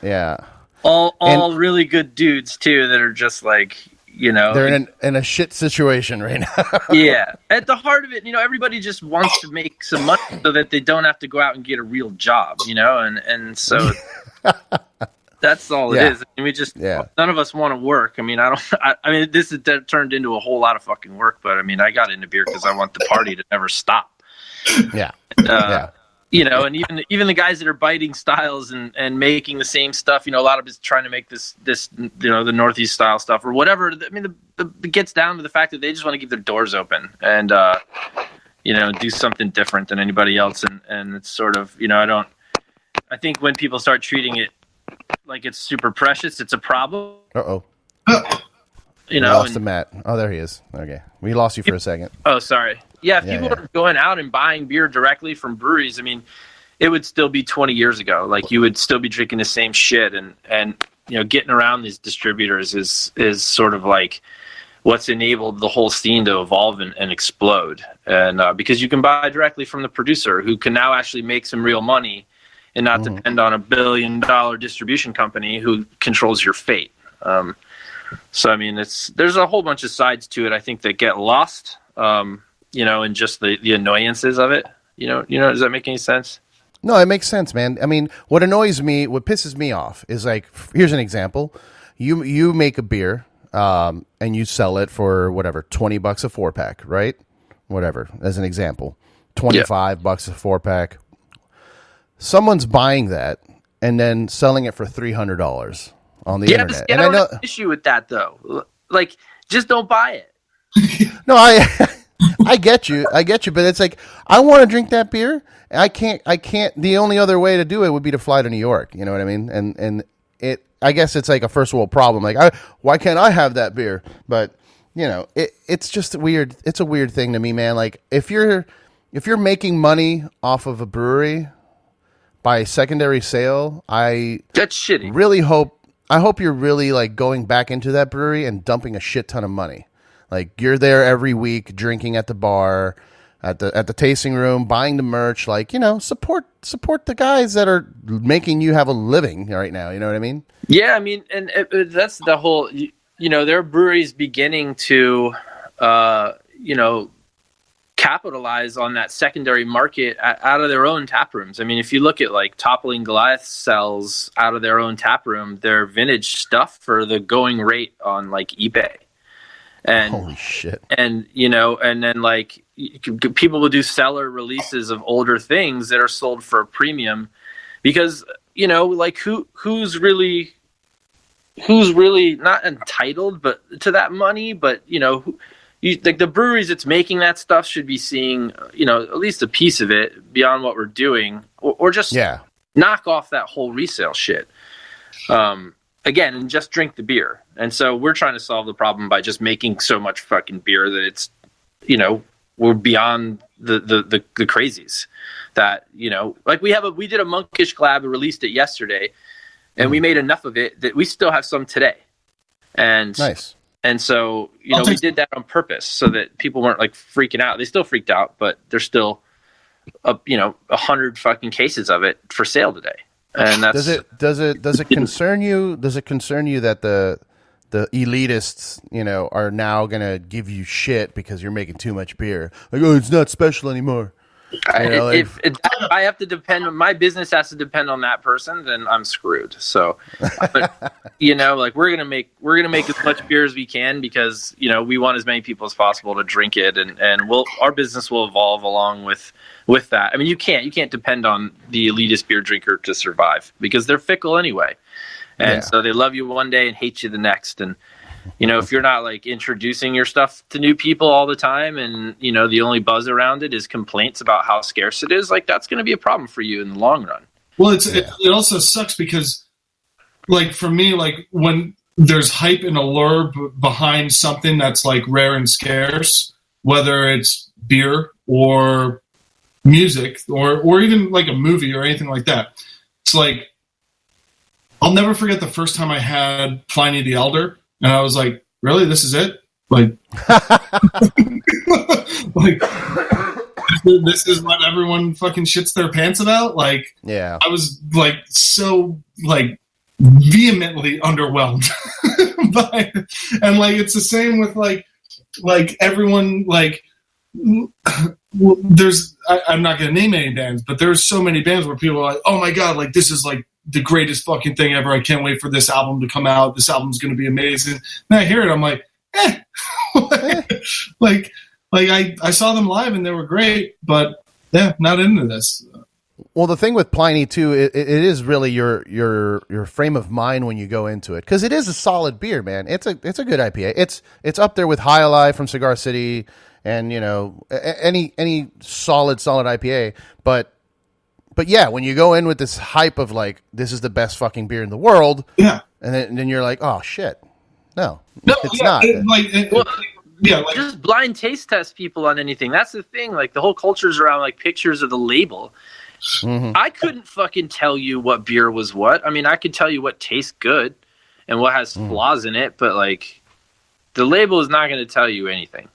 Yeah. All really good dudes too that are just like, they're in a shit situation right now. Yeah. At the heart of it, everybody just wants to make some money so that they don't have to go out and get a real job, and so that's all it is. I mean, none of us want to work. I mean, this has turned into a whole lot of fucking work, but I mean, I got into beer because I want the party to never stop. Yeah. And even the guys that are biting styles and making the same stuff, a lot of it's trying to make this the Northeast style stuff or whatever. I mean, it gets down to the fact that they just want to keep their doors open and do something different than anybody else. And it's sort of, I think when people start treating it like it's super precious, it's a problem. We lost the Matt. Oh, there he is. Okay, we lost you for a second. Oh, sorry. Yeah, if people are going out and buying beer directly from breweries, I mean, it would still be 20 years ago. Like, you would still be drinking the same shit, and getting around these distributors is sort of like what's enabled the whole scene to evolve and explode. And because you can buy directly from the producer, who can now actually make some real money and not depend on $1 billion distribution company who controls your fate. So I mean, there's a whole bunch of sides to it, I think, that get lost. And just the annoyances of it. Does that make any sense? No, it makes sense, man. I mean, what pisses me off is, like, here's an example. You make a beer, and you sell it for whatever, $20 a 4-pack, right? Whatever, as an example, $25 a 4-pack. Someone's buying that and then selling it for $300 on the internet. And I don't have an issue with that, though. Like, just don't buy it. No, I get you, but it's like, I want to drink that beer. I can't. The only other way to do it would be to fly to New York. You know what I mean? And I guess it's like a first world problem. Like, why can't I have that beer? But it's just weird. It's a weird thing to me, man. Like, if you're making money off of a brewery by secondary sale, that's shitty. I hope you're really, like, going back into that brewery and dumping a shit ton of money. Like, you're there every week, drinking at the bar, at the tasting room, buying the merch. Like, support the guys that are making you have a living right now. You know what I mean? Yeah, I mean, and that's the whole. There are breweries beginning to, capitalize on that secondary market out of their own tap rooms. I mean, if you look at, like, Toppling Goliath sells out of their own tap room their vintage stuff for the going rate on, like, eBay. And holy shit. And, and then like people will do cellar releases of older things that are sold for a premium because, like who's really not entitled, but to that money, but like the breweries that's making that stuff should be seeing, at least a piece of it beyond what we're doing, or just knock off that whole resale shit. Again, and just drink the beer. And so we're trying to solve the problem by just making so much fucking beer that it's, we're beyond the crazies that, like we did a Monkish collab and released it yesterday, and we made enough of it that we still have some today. And nice. And so, we did that on purpose so that people weren't like freaking out. They still freaked out, but there's still 100 fucking cases of it for sale today. And that's, does it concern you? Does it concern you that the elitists, are now gonna give you shit because you're making too much beer? Like, oh, it's not special anymore. If I have to depend, my business has to depend on that person, then I'm screwed. So, but like we're gonna make as much beer as we can because we want as many people as possible to drink it, and our business will evolve along with that. I mean, you can't depend on the elitist beer drinker to survive because they're fickle anyway, and so they love you one day and hate you the next. And if you're not like introducing your stuff to new people all the time, and the only buzz around it is complaints about how scarce it is, like that's going to be a problem for you in the long run. Well, it also sucks because, like for me, like when there's hype and allure behind something that's like rare and scarce, whether it's beer or music or even like a movie or anything like that, it's like I'll never forget the first time I had Pliny the Elder. And I was like, really? This is it? Like, like this is what everyone fucking shits their pants about? Like, yeah. I was like so like vehemently underwhelmed. And like it's the same with like everyone like there's I'm not gonna name any bands, but there's so many bands where people are like, oh my god, like this is like the greatest fucking thing ever. I can't wait for this album to come out. This album's going to be amazing. And I hear it, I'm like, like I saw them live and they were great, but not into this. Well, the thing with Pliny too, it is really your frame of mind when you go into it, because it is a solid beer, man. It's a good IPA. It's up there with High Alive from Cigar City, and any solid IPA, but yeah, when you go in with this hype of like, this is the best fucking beer in the world, and then you're like, oh shit, no, it's not. Just blind taste test people on anything. That's the thing. Like the whole culture's around like pictures of the label. Mm-hmm. I couldn't fucking tell you what beer was what. I mean, I could tell you what tastes good and what has flaws in it, but like the label is not going to tell you anything.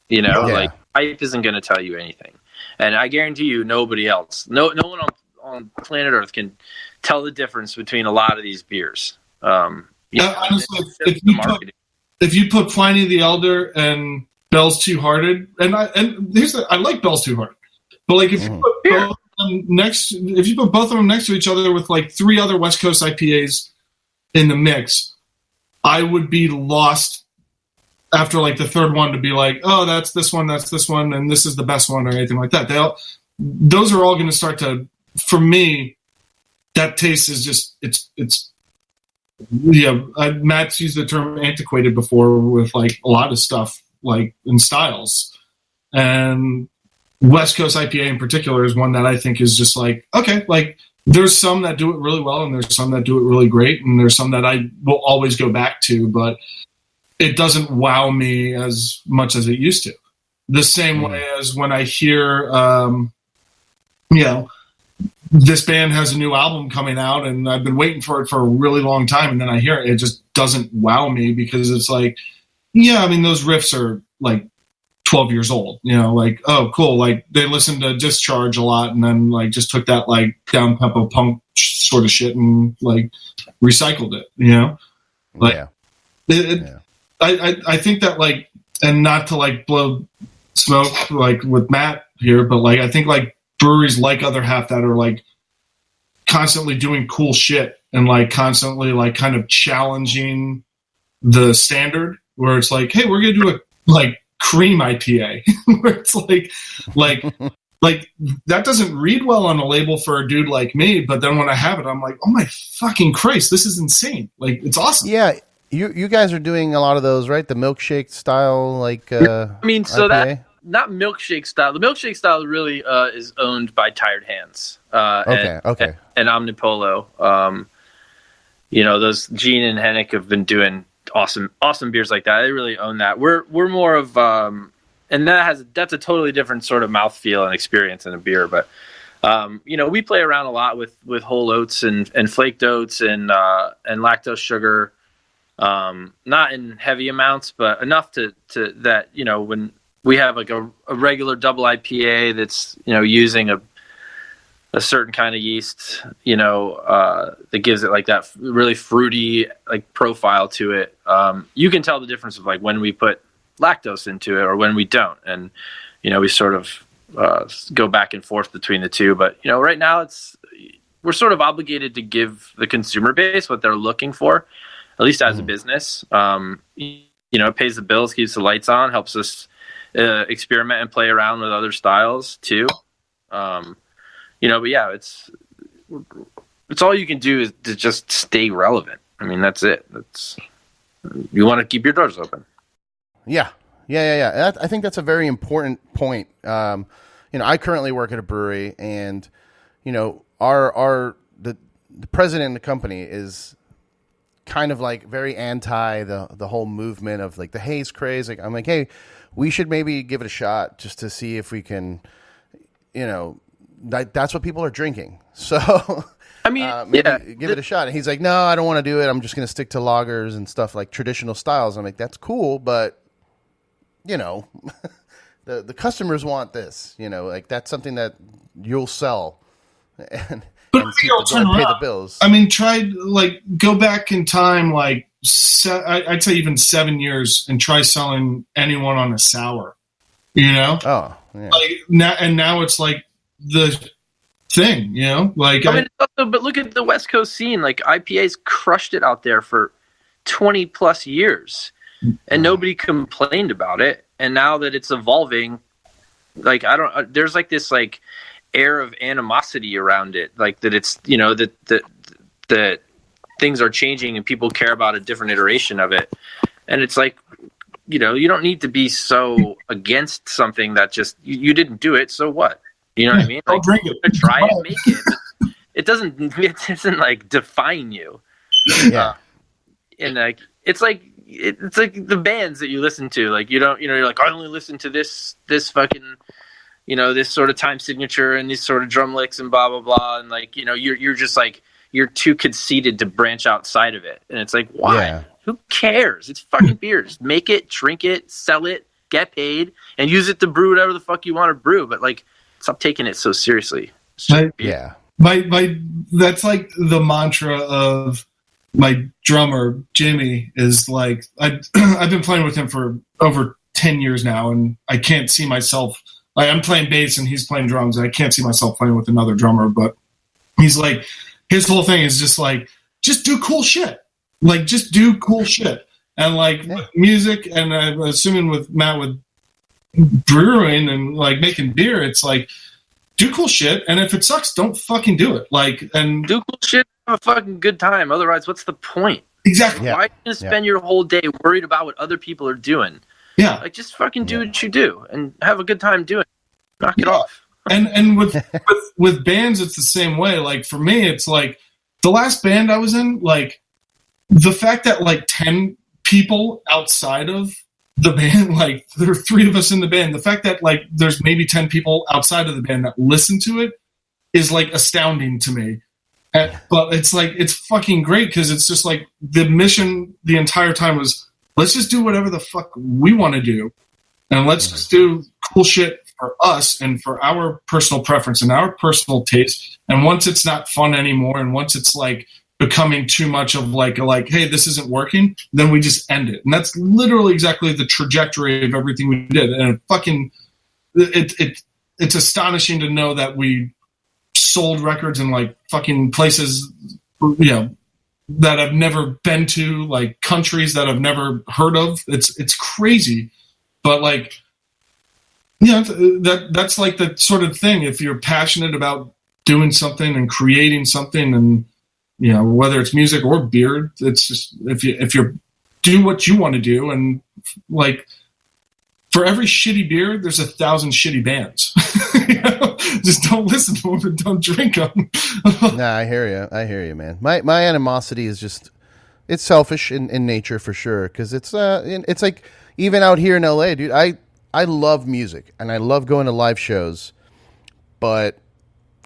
Like hype isn't going to tell you anything. And I guarantee you, nobody else, no one on planet Earth can tell the difference between a lot of these beers. Honestly, if you put Pliny the Elder and Bell's Two Hearted, I like Bell's Two Hearted, but like if you put both of them next to each other with like 3 other West Coast IPAs in the mix, I would be lost after like the third one to be like, oh, that's this one, and this is the best one, or anything like that. Those are all going to start to, for me, that taste is just, Matt's used the term antiquated before with like a lot of stuff, like in styles. And West Coast IPA in particular is one that I think is just like, okay, like there's some that do it really well, and there's some that do it really great, and there's some that I will always go back to, but it doesn't wow me as much as it used to. The same way as when I hear, this band has a new album coming out and I've been waiting for it for a really long time, and then I hear it just doesn't wow me because it's like, those riffs are like 12 years old, like, oh, cool. Like they listened to Discharge a lot and then like just took that like down tempo punk sort of shit and like recycled it, I think that like, and not to like blow smoke like with Matt here, but like I think like breweries like OtherHalf that are like constantly doing cool shit and like constantly like kind of challenging the standard, where it's like, hey, we're gonna do a like cream IPA, where it's like that doesn't read well on a label for a dude like me, but then when I have it, I'm like, oh my fucking Christ, this is insane. Like, it's awesome. Yeah, you guys are doing a lot of those, right? The milkshake style, like I mean, so IPA? that not milkshake style. The milkshake style really is owned by Tired Hands. Okay. And Omnipolo. You know, those Gene and Hennick have been doing awesome beers like that. They really own that. We're more of and that's a totally different sort of mouthfeel and experience in a beer. But you know, we play around a lot with whole oats and flaked oats and lactose sugar. Not in heavy amounts, but enough to that, you know, when we have like a regular double IPA that's, you know, using a certain kind of yeast, you know, that gives it like that really fruity like profile to it. You can tell the difference of like when we put lactose into it or when we don't. And, you know, we sort of go back and forth between the two. But, you know, right now we're sort of obligated to give the consumer base what they're looking for, at least as a business. You know, it pays the bills, keeps the lights on, helps us experiment and play around with other styles too. You know, but yeah, it's all you can do is to just stay relevant. I mean, that's it. You want to keep your doors open. Yeah. I think that's a very important point. You know, I currently work at a brewery, and you know, the president of the company is kind of like very anti the whole movement of like the haze craze. Like, I'm like, hey, we should maybe give it a shot just to see if we can, you know, that's what people are drinking. So I mean, give it a shot. And he's like, no, I don't want to do it. I'm just going to stick to lagers and stuff like traditional styles. I'm like, that's cool, but you know, the customers want this. You know, like that's something that you'll sell. And people pay the bills. I mean, go back in time, like I'd say even 7 years, and try selling anyone on a sour. You know? Oh, yeah. Like now it's like the thing. You know? Like I mean, but look at the West Coast scene. Like IPA's crushed it out there for 20 plus years, and nobody complained about it. And now that it's evolving, like there's like this like air of animosity around it, like that it's, you know, that things are changing and people care about a different iteration of it. And it's like, you know, you don't need to be so against something that just you didn't do it, so what? You know what I mean? Like, drink it. Try it, make it. But it doesn't like define you. Yeah. And like it's like the bands that you listen to. Like you're like, I only listen to this fucking, you know, this sort of time signature and these sort of drum licks and blah, blah, blah. And like, you know, you're just like, you're too conceited to branch outside of it. And it's like, why? Yeah. Who cares? It's fucking beers. Make it, drink it, sell it, get paid, and use it to brew whatever the fuck you want to brew. But like, stop taking it so seriously. Yeah. That's like the mantra of my drummer, Jimmy, is like, I've been playing with him for over 10 years now, and I can't see myself. I'm playing bass and he's playing drums. And I can't see myself playing with another drummer, but he's like, his whole thing is just like, just do cool shit. Like, just do cool shit. And like music, and I'm assuming with Matt with brewing and like making beer, it's like, do cool shit. And if it sucks, don't fucking do it. Like, and do cool shit, have a fucking good time. Otherwise, what's the point? Exactly. Why are you going to spend your whole day worried about what other people are doing? Yeah. Like, just fucking do what you do and have a good time doing it. Knock it off. And with bands, it's the same way. Like, for me, it's like the last band I was in, like, the fact that like 10 people outside of the band, like there are 3 of us in the band, the fact that like there's maybe 10 people outside of the band that listen to it is like astounding to me. But it's like, it's fucking great, because it's just like the mission the entire time was, let's just do whatever the fuck we want to do, and let's just do cool shit for us and for our personal preference and our personal taste. And once it's not fun anymore, and once it's like becoming too much of like, hey, this isn't working, then we just end it. And that's literally exactly the trajectory of everything we did. And it's astonishing to know that we sold records in like fucking places, you know, that I've never been to, like countries that I've never heard of. It's crazy, but like, yeah, that's like the sort of thing. If you're passionate about doing something and creating something, and you know, whether it's music or beer, it's just if you do what you want to do, and like for every shitty beer, there's 1,000 shitty bands. You know? Just don't listen to them and don't drink them. Nah, I hear you, man. My animosity is just, it's selfish in nature for sure. Cause it's like even out here in LA, dude, I love music and I love going to live shows, but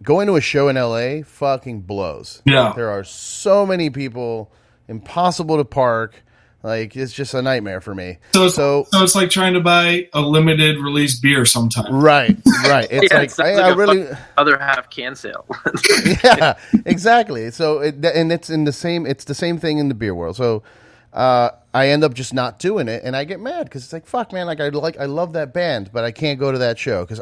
going to a show in LA fucking blows. Yeah. There are so many people, impossible to park. Like, it's just a nightmare for me. So it's like trying to buy a limited release beer sometimes. Right. It's yeah, like, I really OtherHalf can sale. Yeah, exactly. So it's the same thing in the beer world. So I end up just not doing it, and I get mad because it's like, fuck, man. I love that band, but I can't go to that show because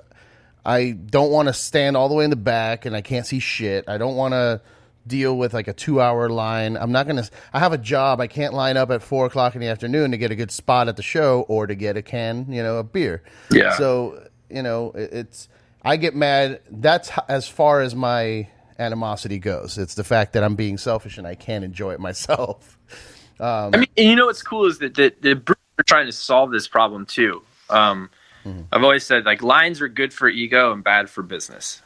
I don't want to stand all the way in the back and I can't see shit. I don't want to deal with like a 2-hour line. I have a job. I can't line up at 4:00 in the afternoon to get a good spot at the show or to get a can, of beer. Yeah. So, I get mad. That's as far as my animosity goes. It's the fact that I'm being selfish and I can't enjoy it myself. I mean, and what's cool is that the brewers are trying to solve this problem too. I've always said like lines are good for ego and bad for business.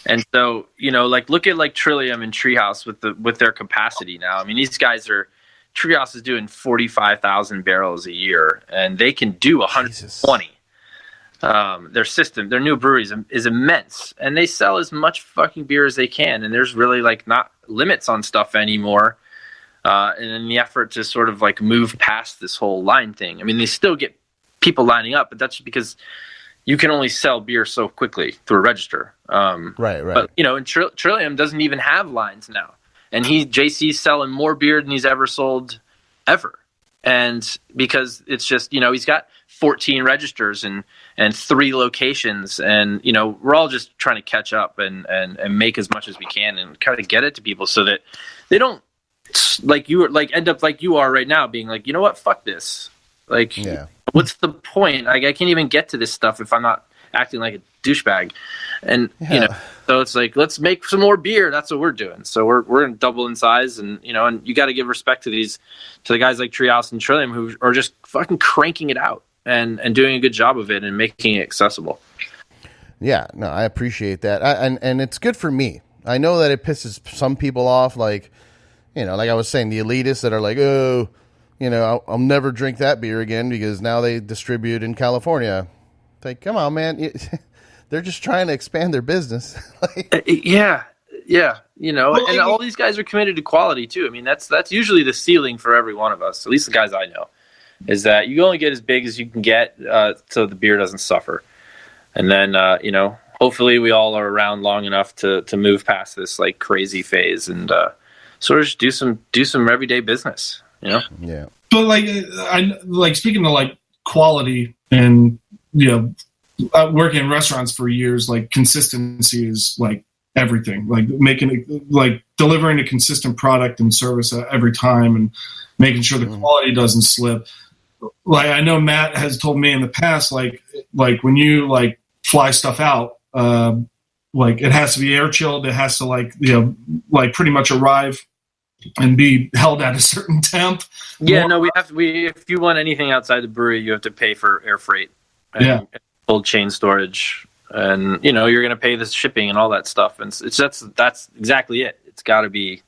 And so, like look at like Trillium and Treehouse with their capacity now. I mean, these guys Treehouse is doing 45,000 barrels a year, and they can do 120. Their new brewery is immense, and they sell as much fucking beer as they can. And there's really like not limits on stuff anymore. And in the effort to sort of like move past this whole line thing, I mean, they still get people lining up, but that's because you can only sell beer so quickly through a register. Right. But, and Trillium doesn't even have lines now. And JC's selling more beer than he's ever sold ever. And because it's just, he's got 14 registers and 3 locations. And, we're all just trying to catch up and make as much as we can and kind of get it to people so that they don't end up like you are right now being like, you know what, fuck this. Like, yeah. What's the point? Like, I can't even get to this stuff if I'm not acting like a douchebag. And, so it's like, let's make some more beer. That's what we're doing. So we're going to double in size and you got to give respect to the guys like Treehouse and Trillium who are just fucking cranking it out and doing a good job of it and making it accessible. Yeah, no, I appreciate that. And it's good for me. I know that it pisses some people off. Like, like I was saying, the elitists that are like, oh, I'll never drink that beer again because now they distribute in California. It's like, come on, man. They're just trying to expand their business. Yeah. And all these guys are committed to quality too. I mean, that's usually the ceiling for every one of us, at least the guys I know, is that you only get as big as you can get so the beer doesn't suffer. And then, hopefully we all are around long enough to move past this like crazy phase and sort of just do some everyday business. Yeah. But I speaking of like quality and working in restaurants for years, like consistency is like everything. Like making it, like delivering a consistent product and service every time, and making sure the quality doesn't slip. Like I know Matt has told me in the past, like when you like fly stuff out, like it has to be air chilled. It has to like pretty much arrive and be held at a certain temp. Yeah, no, if you want anything outside the brewery, you have to pay for air freight and cold chain storage, and you're going to pay the shipping and all that stuff. And that's exactly it. It's got to be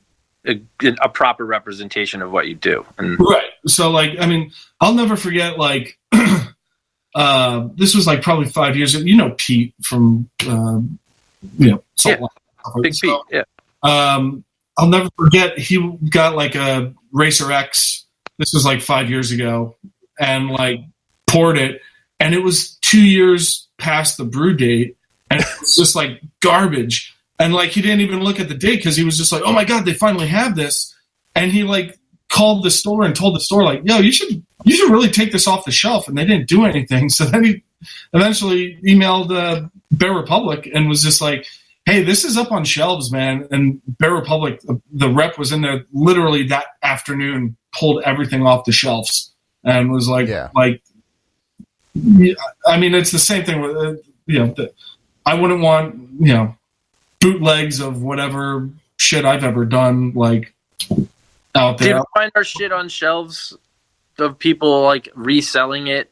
a proper representation of what you do. And right. So like, I mean, I'll never forget like this was like probably 5 years ago. Pete from Salt Lake. Big Pete. Yeah. I'll never forget, he got like a Racer X. This was like 5 years ago, and like poured it, and it was 2 years past the brew date, and it was just like garbage. And like he didn't even look at the date because he was just like, "Oh my god, they finally have this!" And he like called the store and told the store like, "Yo, you should really take this off the shelf." And they didn't do anything. So then he eventually emailed Bear Republic and was just like, hey, this is up on shelves, man. And Bear Republic, the rep was in there literally that afternoon, pulled everything off the shelves and was like, I mean, it's the same thing with, I wouldn't want, bootlegs of whatever shit I've ever done, like, out there. Do you find our shit on shelves of people, like, reselling it?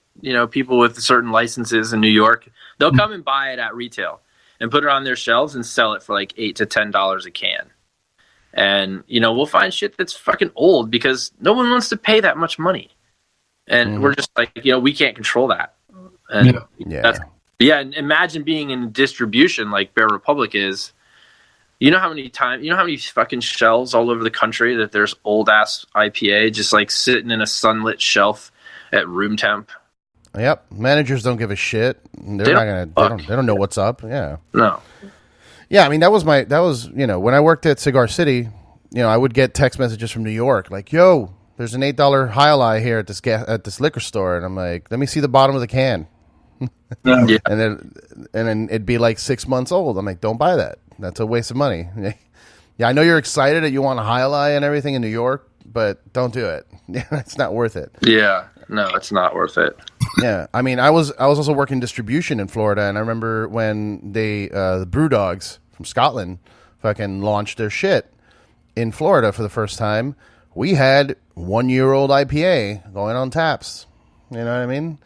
People with certain licenses in New York, they'll come and buy it at retail and put it on their shelves and sell it for like $8 to $10 a can. And, we'll find shit that's fucking old because no one wants to pay that much money. And we're just like, we can't control that. And and imagine being in distribution like Bear Republic is. You know how many fucking shelves all over the country that there's old ass IPA just like sitting in a sunlit shelf at room temp. Yep. Managers don't give a shit. They don't know what's up. Yeah. No. Yeah, I mean that was when I worked at Cigar City, I would get text messages from New York like, "Yo, there's an $8 High here at this liquor store," and I'm like, "Let me see the bottom of the can." Yeah. And then it'd be like 6 months old. I'm like, "Don't buy that. That's a waste of money." Yeah, I know you're excited that you want a High and everything in New York, but don't do it. It's not worth it. Yeah. No, it's not worth it. Yeah, I mean, I was also working distribution in Florida, and I remember when the Brew Dogs from Scotland fucking launched their shit in Florida for the first time. We had 1-year-old IPA going on taps. You know what I mean?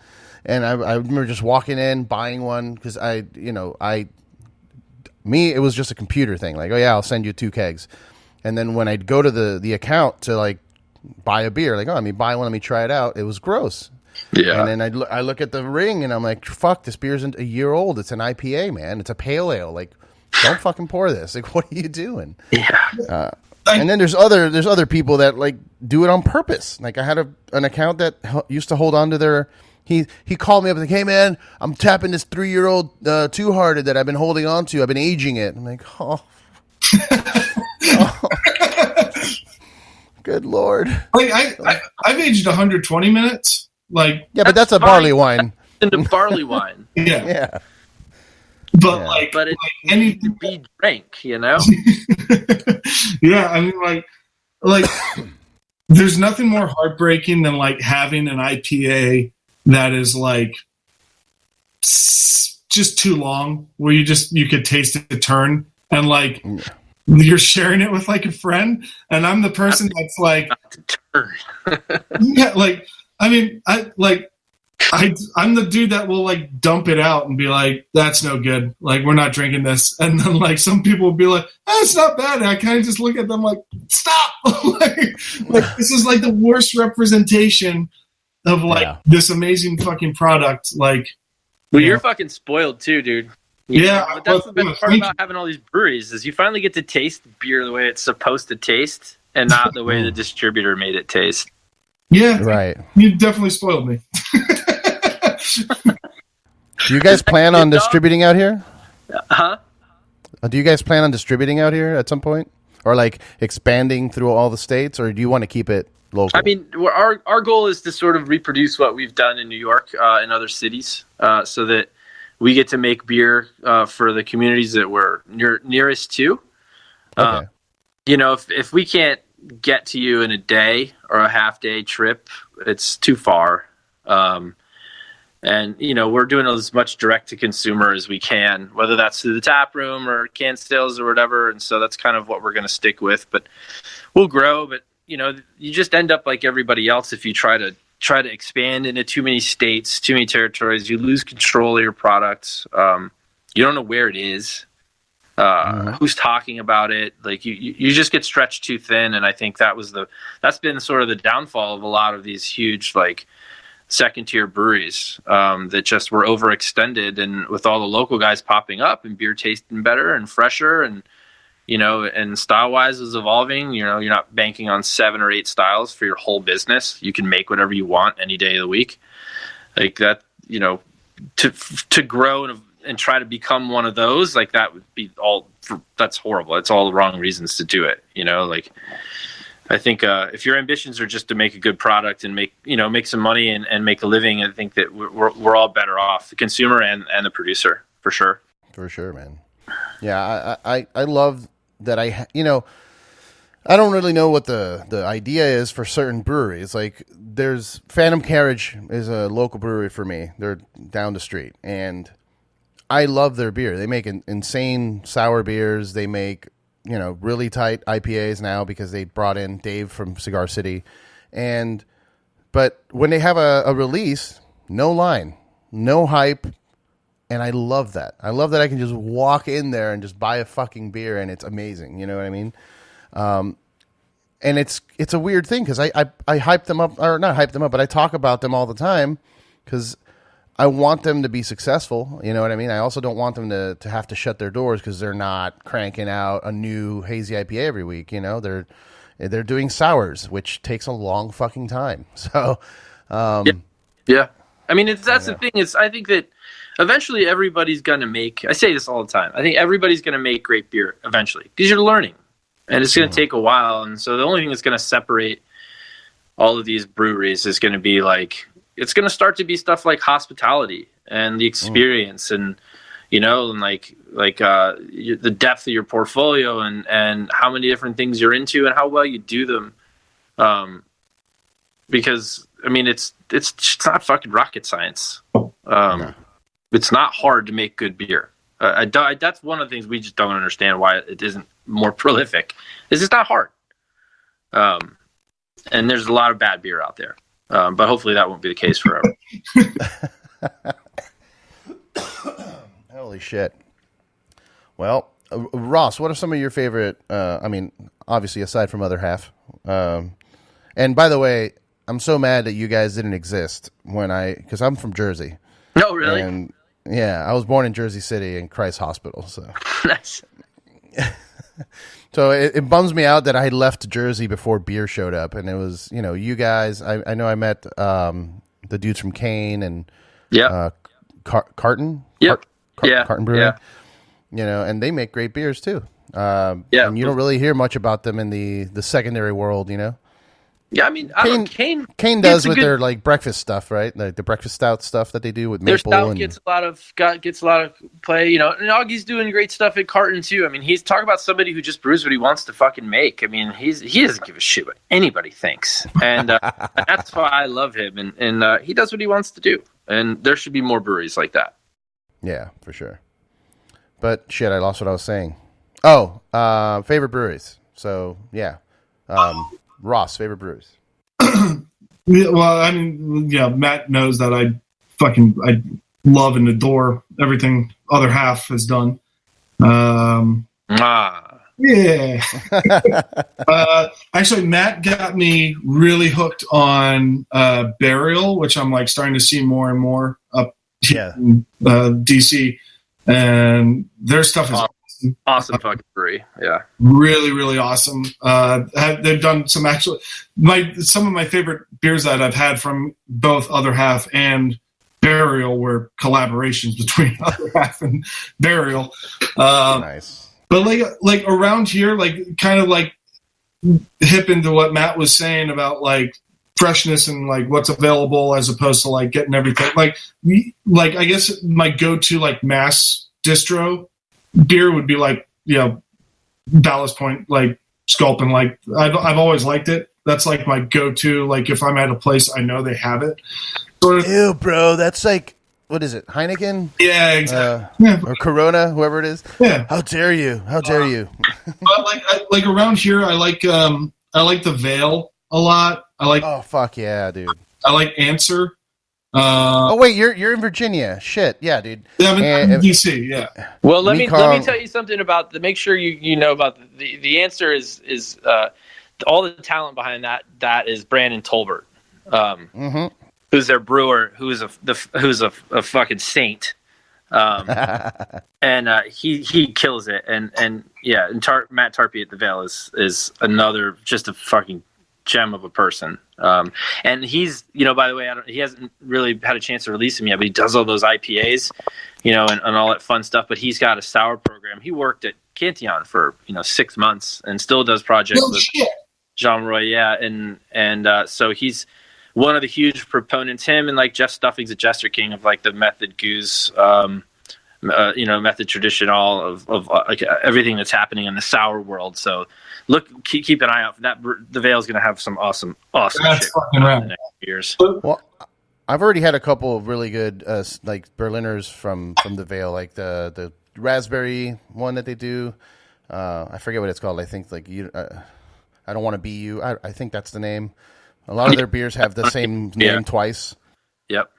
And I remember just walking in, buying one because it was just a computer thing. Like, oh yeah, I'll send you 2 kegs, and then when I'd go to the account to like buy a beer, like, oh, buy one, let me try it out. It was gross. Yeah. And then I look at the ring and I'm like, fuck, this beer isn't a year old. It's an IPA, man. It's a pale ale. Like, don't fucking pour this. Like, what are you doing? Yeah. And then there's other people that like do it on purpose. Like I had an account that used to hold on to their. He called me up and like, hey man, I'm tapping this 3-year-old Two Hearted that I've been holding on to. I've been aging it. I'm like, oh. Good Lord. Like I've aged 120 minutes. Like, yeah, but that's a barley wine. Into barley wine. Yeah. But it needs to be drank, Yeah, I mean, like there's nothing more heartbreaking than like having an IPA that is like just too long, where you could taste it turn, and like you're sharing it with like a friend, and I'm the person that's like, yeah, like. I mean, I'm the dude that will like dump it out and be like, "That's no good. Like, we're not drinking this." And then like some people will be like, "It's not bad." And I kind of just look at them like, "Stop!" like this is like the worst representation of like this amazing fucking product. Like, well, you're fucking spoiled too, dude. But that's the best part about having all these breweries is you finally get to taste beer the way it's supposed to taste, and not the way the distributor made it taste. Yeah, right. You definitely spoiled me. Do you guys plan on distributing out here? Huh? Do you guys plan on distributing out here at some point, or like expanding through all the states, or do you want to keep it local? I mean, our goal is to sort of reproduce what we've done in New York and other cities, so that we get to make beer for the communities that we're nearest to. Okay. If we can't get to you in a day or a half-day trip, it's too far. And we're doing as much direct to consumer as we can, whether that's through the tap room or can sales or whatever. And so that's kind of what we're going to stick with, but we'll grow. But you just end up like everybody else. If you try to expand into too many states, too many territories, you lose control of your products. You don't know where it is. Who's talking about it? Like you just get stretched too thin, and I think that's been sort of the downfall of a lot of these huge like second tier breweries that just were overextended, and with all the local guys popping up and beer tasting better and fresher, and and style wise is evolving. You're not banking on 7 or 8 styles for your whole business. You can make whatever you want any day of the week, like that. To grow and try to become one of those, like that would be that's horrible. It's all the wrong reasons to do it. Like I think if your ambitions are just to make a good product and make some money and make a living, I think that we're all better off, the consumer and the producer, for sure. For sure, man. Yeah, I love that. I don't really know what the idea is for certain breweries. Like, there's Phantom Carriage is a local brewery for me. They're down the street, and I love their beer. They make insane sour beers. They make, really tight IPAs now because they brought in Dave from Cigar City. But when they have a release, no line, no hype, and I love that. I love that I can just walk in there and just buy a fucking beer, and it's amazing. You know what I mean? And it's a weird thing because I hype them up, or not hype them up, but I talk about them all the time because I want them to be successful. You know what I mean? I also don't want them to have to shut their doors because they're not cranking out a new hazy IPA every week. They're doing sours, which takes a long fucking time. So, yeah. I mean, that's the thing is, I think that eventually everybody's going to make, I say this all the time, I think everybody's going to make great beer eventually because you're learning. And it's going to take a while. And so the only thing that's going to separate all of these breweries is going to be like, it's going to start to be stuff like hospitality and the experience and, the depth of your portfolio and how many different things you're into and how well you do them. Because, I mean, it's not fucking rocket science. It's not hard to make good beer. That's one of the things we just don't understand why it isn't more prolific. It's just not hard. And there's a lot of bad beer out there. But hopefully that won't be the case forever. Holy shit. Well, Ross, what are some of your favorite, obviously aside from OtherHalf. And by the way, I'm so mad that you guys didn't exist because I'm from Jersey. No, really? And yeah, I was born in Jersey City in Christ Hospital. So nice. So it bums me out that I left Jersey before beer showed up, and it was you guys. I know I met the dudes from Kane and Carton. Yep. Carton Brewing. Yeah. And they make great beers too. And you don't really hear much about them in the secondary world. Yeah, I mean, Kane does with their like breakfast stuff, right? Like the breakfast stout stuff that they do with their maple. Stout gets a lot of play, and Augie's doing great stuff at Carton too. I mean, he's talking about somebody who just brews what he wants to fucking make. I mean, he doesn't give a shit what anybody thinks, and that's why I love him. And he does what he wants to do, and there should be more breweries like that. Yeah, for sure. But shit, I lost what I was saying. Oh, favorite breweries. So yeah. Ross, favorite brews. Yeah, well, I mean, Matt knows that I love and adore everything OtherHalf has done. Yeah. Actually, Matt got me really hooked on Burial, which I'm like starting to see more and more up in DC, and their stuff is awesome fucking brewery. Yeah. Really, really awesome. They've done some some of my favorite beers that I've had from both OtherHalf and Burial were collaborations between OtherHalf and Burial. Nice. But like around here, like kind of like hip into what Matt was saying about like freshness and like what's available as opposed to like getting everything. Like I guess my go-to like mass distro beer would be like Ballast Point, like Sculpin. Like I've always liked it. That's like my go-to. Like if I'm at a place I know they have it. Ew, bro, that's like, what is it? Heineken? Yeah, exactly. Or Corona, whoever it is. Yeah. How dare you? How dare you? But like around here, I like the Veil a lot. Oh fuck yeah, dude. I like Answer. Oh wait, you're in Virginia. Shit, yeah, dude. Yeah, I'm in DC. Yeah. Well, let me tell you something about make sure you know about the Answer is all the talent behind that is Brandon Tolbert, who's their brewer, who's a fucking saint, and he kills it, and Matt Tarpey at the Veil is another just a fucking gem of a person. And he's, by the way, he hasn't really had a chance to release them yet, but he does all those IPAs, and all that fun stuff. But he's got a sour program. He worked at Cantillon for 6 months and still does projects with Jean Roy. Yeah, and so he's one of the huge proponents. Him and like Jeff Stuffing's at Jester King of like the Method Goose method traditional of like everything that's happening in the sour world. So keep an eye out for that. The Veil is going to have some awesome That's shit fucking in right. the next years. Well, I've already had a couple of really good like Berliners from the Veil, like the raspberry one that they do. I forget what it's called. I think like I don't want to be you. I think that's the name. A lot of their beers have the same name twice. Yep.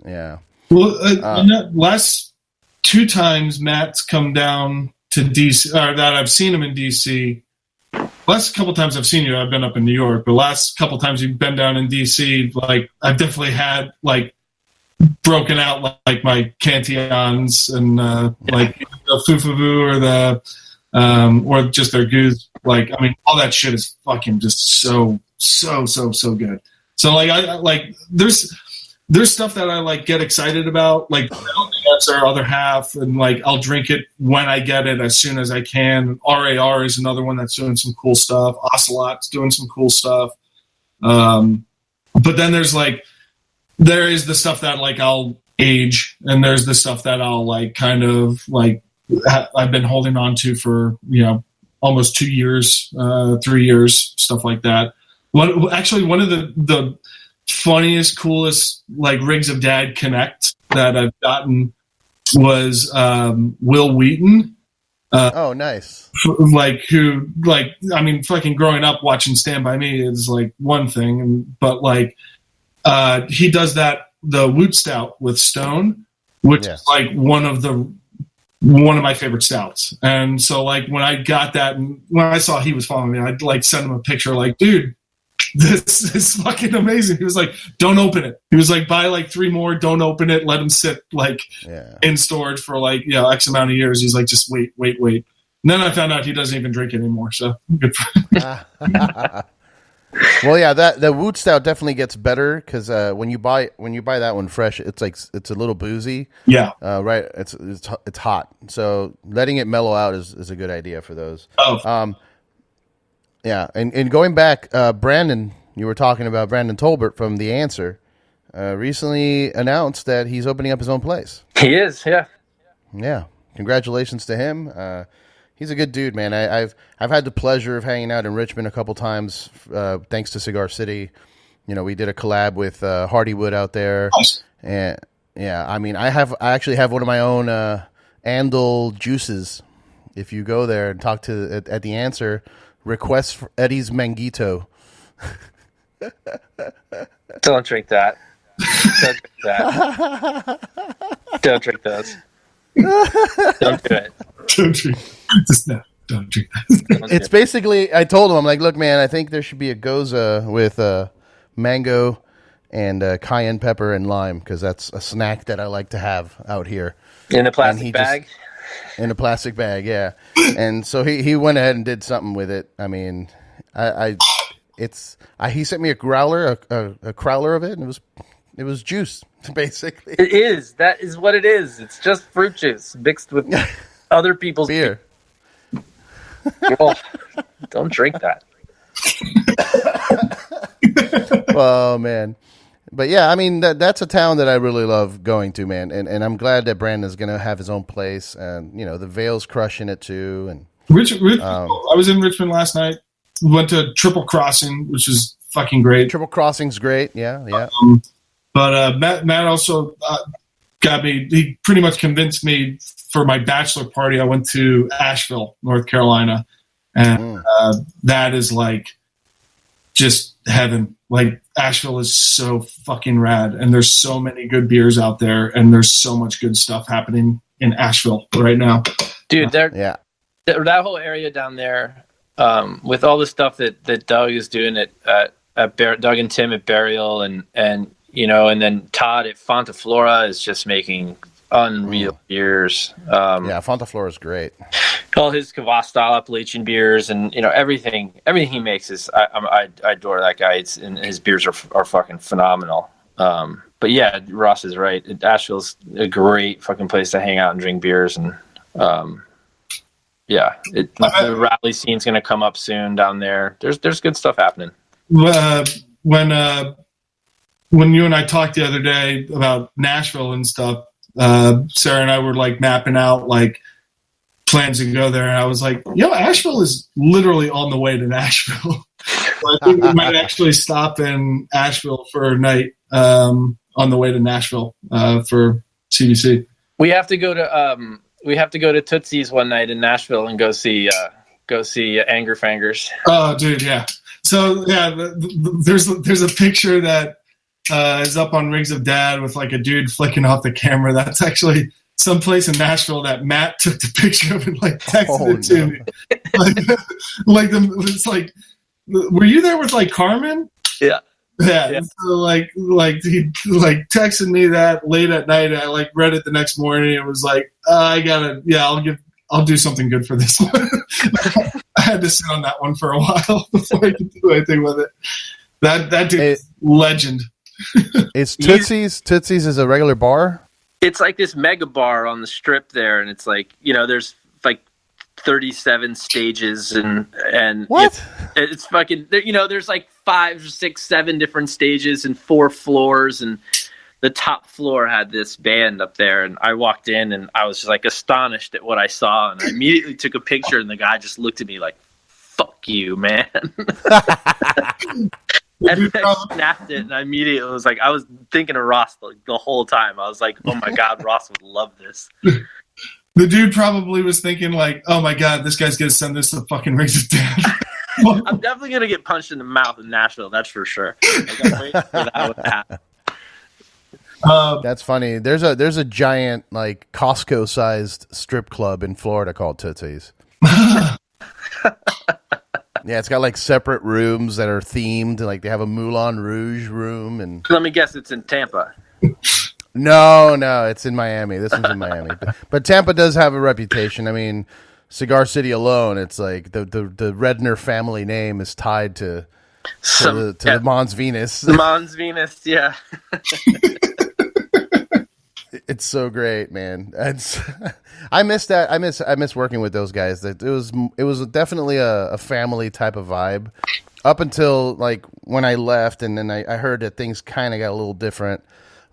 Yeah. Well, last 2 times Matt's come down to DC, or that I've seen him in DC. Last couple times I've seen you, I've been up in New York. But last couple times you've been down in DC, like I've definitely had like broken out like my Cantillons and like the Fufuvu or the or just their goose. Like, I mean, all that shit is fucking just so good. So like I like there's stuff that I like get excited about, like that's our other half, and like I'll drink it when I get it as soon as I can. RAR is another one that's doing some cool stuff. Ocelot's doing some cool stuff. But then there is the stuff that like I'll age, and there's the stuff that I'll like kind of like I've been holding on to for almost 2 years, 3 years, stuff like that. One of the funniest, coolest like Rigs of Dad Connect that I've gotten was Will Wheaton. Oh, nice. Fucking growing up watching Stand By Me is like one thing, but like he does the Woot Stout with Stone, which is like one of my favorite stouts. And so like when I got that, and when I saw he was following me, I'd like send him a picture like, dude, this is fucking amazing. He was like, don't open it. He was like, buy like 3 more, don't open it, let them sit like in storage for like X amount of years. He's like, just wait. And then I found out he doesn't even drink anymore, so good for him. Well, yeah, the Woot Stout definitely gets better because when you buy that one fresh, it's a little boozy. Yeah. Right. It's hot, so letting it mellow out is a good idea for those. Oh. Yeah, and going back, Brandon, you were talking about Brandon Tolbert from The Answer, recently announced that he's opening up his own place. He is, yeah. Yeah, congratulations to him. He's a good dude, man. I've had the pleasure of hanging out in Richmond a couple times, thanks to Cigar City. We did a collab with Hardywood out there, and yeah, I mean, I actually have one of my own Andal juices. If you go there and talk to at The Answer. Request for Eddie's Manguito. Don't drink that. Don't drink that. Don't drink those. Don't do it. Don't drink. Don't drink that. It's basically, I told him, I'm like, look, man, I think there should be a Goza with mango and cayenne pepper and lime, because that's a snack that I like to have out here. In a plastic bag? In a plastic bag, yeah. And so he went ahead and did something with it. I mean, he sent me a growler, a crowler of it, and it was juice, basically. It is. That is what it is. It's just fruit juice mixed with other people's beer. Well, don't drink that. Oh man. But yeah, I mean that's a town that I really love going to, man, and I'm glad that Brandon's gonna have his own place, and the Veil's crushing it too. And I was in Richmond last night. Went to Triple Crossing, which is fucking great. Triple Crossing's great, yeah. But Matt also got me. He pretty much convinced me for my bachelor party. I went to Asheville, North Carolina, and that is like just heaven. Like Asheville is so fucking rad, and there's so many good beers out there, and there's so much good stuff happening in Asheville right now. Dude, that whole area down there, with all the stuff that Doug is doing at Doug and Tim at Burial, and then Todd at Fontaflora is just making unreal beers. Fontaflora is great. All his Kvass style Appalachian beers, and everything he makes is I adore that guy. And his beers are fucking phenomenal. But yeah, Ross is right. Asheville's a great fucking place to hang out and drink beers, and the rally scene's gonna come up soon down there. There's good stuff happening. When you and I talked the other day about Nashville and stuff, Sarah and I were like mapping out like plans to go there, and I was like, Asheville is literally on the way to Nashville. So I think we might actually stop in Asheville for a night on the way to Nashville for CBC. We have to go to Tootsie's one night in Nashville and go see Anger Fangers. Oh, dude, yeah. So yeah, there's a picture that is up on Rings of Dad with like a dude flicking off the camera. That's actually someplace in Nashville that Matt took the picture of and like texted it to me. It's like, were you there with like Carmen? Yeah. Yeah. So like he like texted me that late at night. I like read it the next morning and was like, I'll do something good for this one. I had to sit on that one for a while before I could do anything with it. That dude is legend. It's Tootsie's. Tootsie's is a regular bar. It's like this mega bar on the strip there, and it's like, there's like 37 stages and what? It's fucking, there's like 5, 6, 7 different stages and 4 floors, and the top floor had this band up there, and I walked in and I was just like astonished at what I saw, and I immediately took a picture, and the guy just looked at me like, "Fuck you, man." And I snapped it, and I immediately was like, I was thinking of Ross the whole time. I was like, oh my God, Ross would love this. The dude probably was thinking like, oh my God, this guy's going to send this to fucking Rings of Dad. I'm definitely going to get punched in the mouth in Nashville, that's for sure. Like, I'm waiting for that to happen. That's funny. There's a giant like Costco sized strip club in Florida called Tootsie's. Yeah, it's got like separate rooms that are themed. Like they have a Moulin Rouge room, and let me guess, it's in Tampa. No, it's in Miami. This one's in Miami, but Tampa does have a reputation. I mean, Cigar City alone, it's like the Redner family name is tied to the Mons Venus. The Mons Venus, yeah. It's so great, man. I miss that. I miss working with those guys. It was definitely a family type of vibe up until like when I left, and then I heard that things kind of got a little different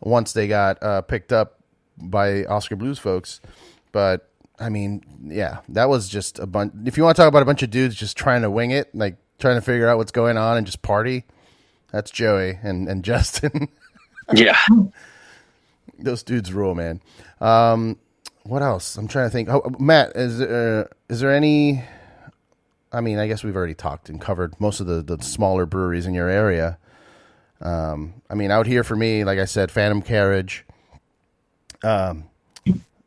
once they got picked up by Oscar Blues folks. But I mean, yeah, that was just a bunch. If you want to talk about a bunch of dudes just trying to wing it, like trying to figure out what's going on and just party, that's Joey and Justin. Yeah. Those dudes rule, man. What else? I'm trying to think. Oh, Matt, is there any? I mean, I guess we've already talked and covered most of the smaller breweries in your area. I mean, out here for me, like I said, Phantom Carriage,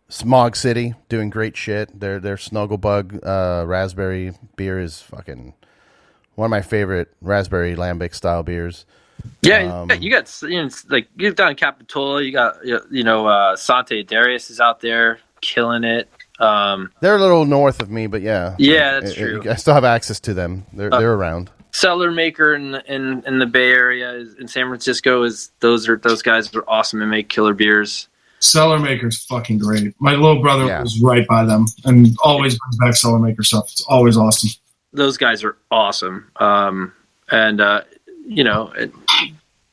Smog City, doing great shit. Their Snugglebug raspberry beer is fucking one of my favorite raspberry lambic style beers. Yeah, you got like you down in Capitola, you got Sante Darius is out there killing it. They're a little north of me, but yeah, that's true. I still have access to them. They're around. Cellar Maker in the Bay Area in San Francisco those guys are awesome and make killer beers. Cellar Maker's fucking great. My little brother was right by them and always brings back Cellar Maker stuff. It's always awesome. Those guys are awesome.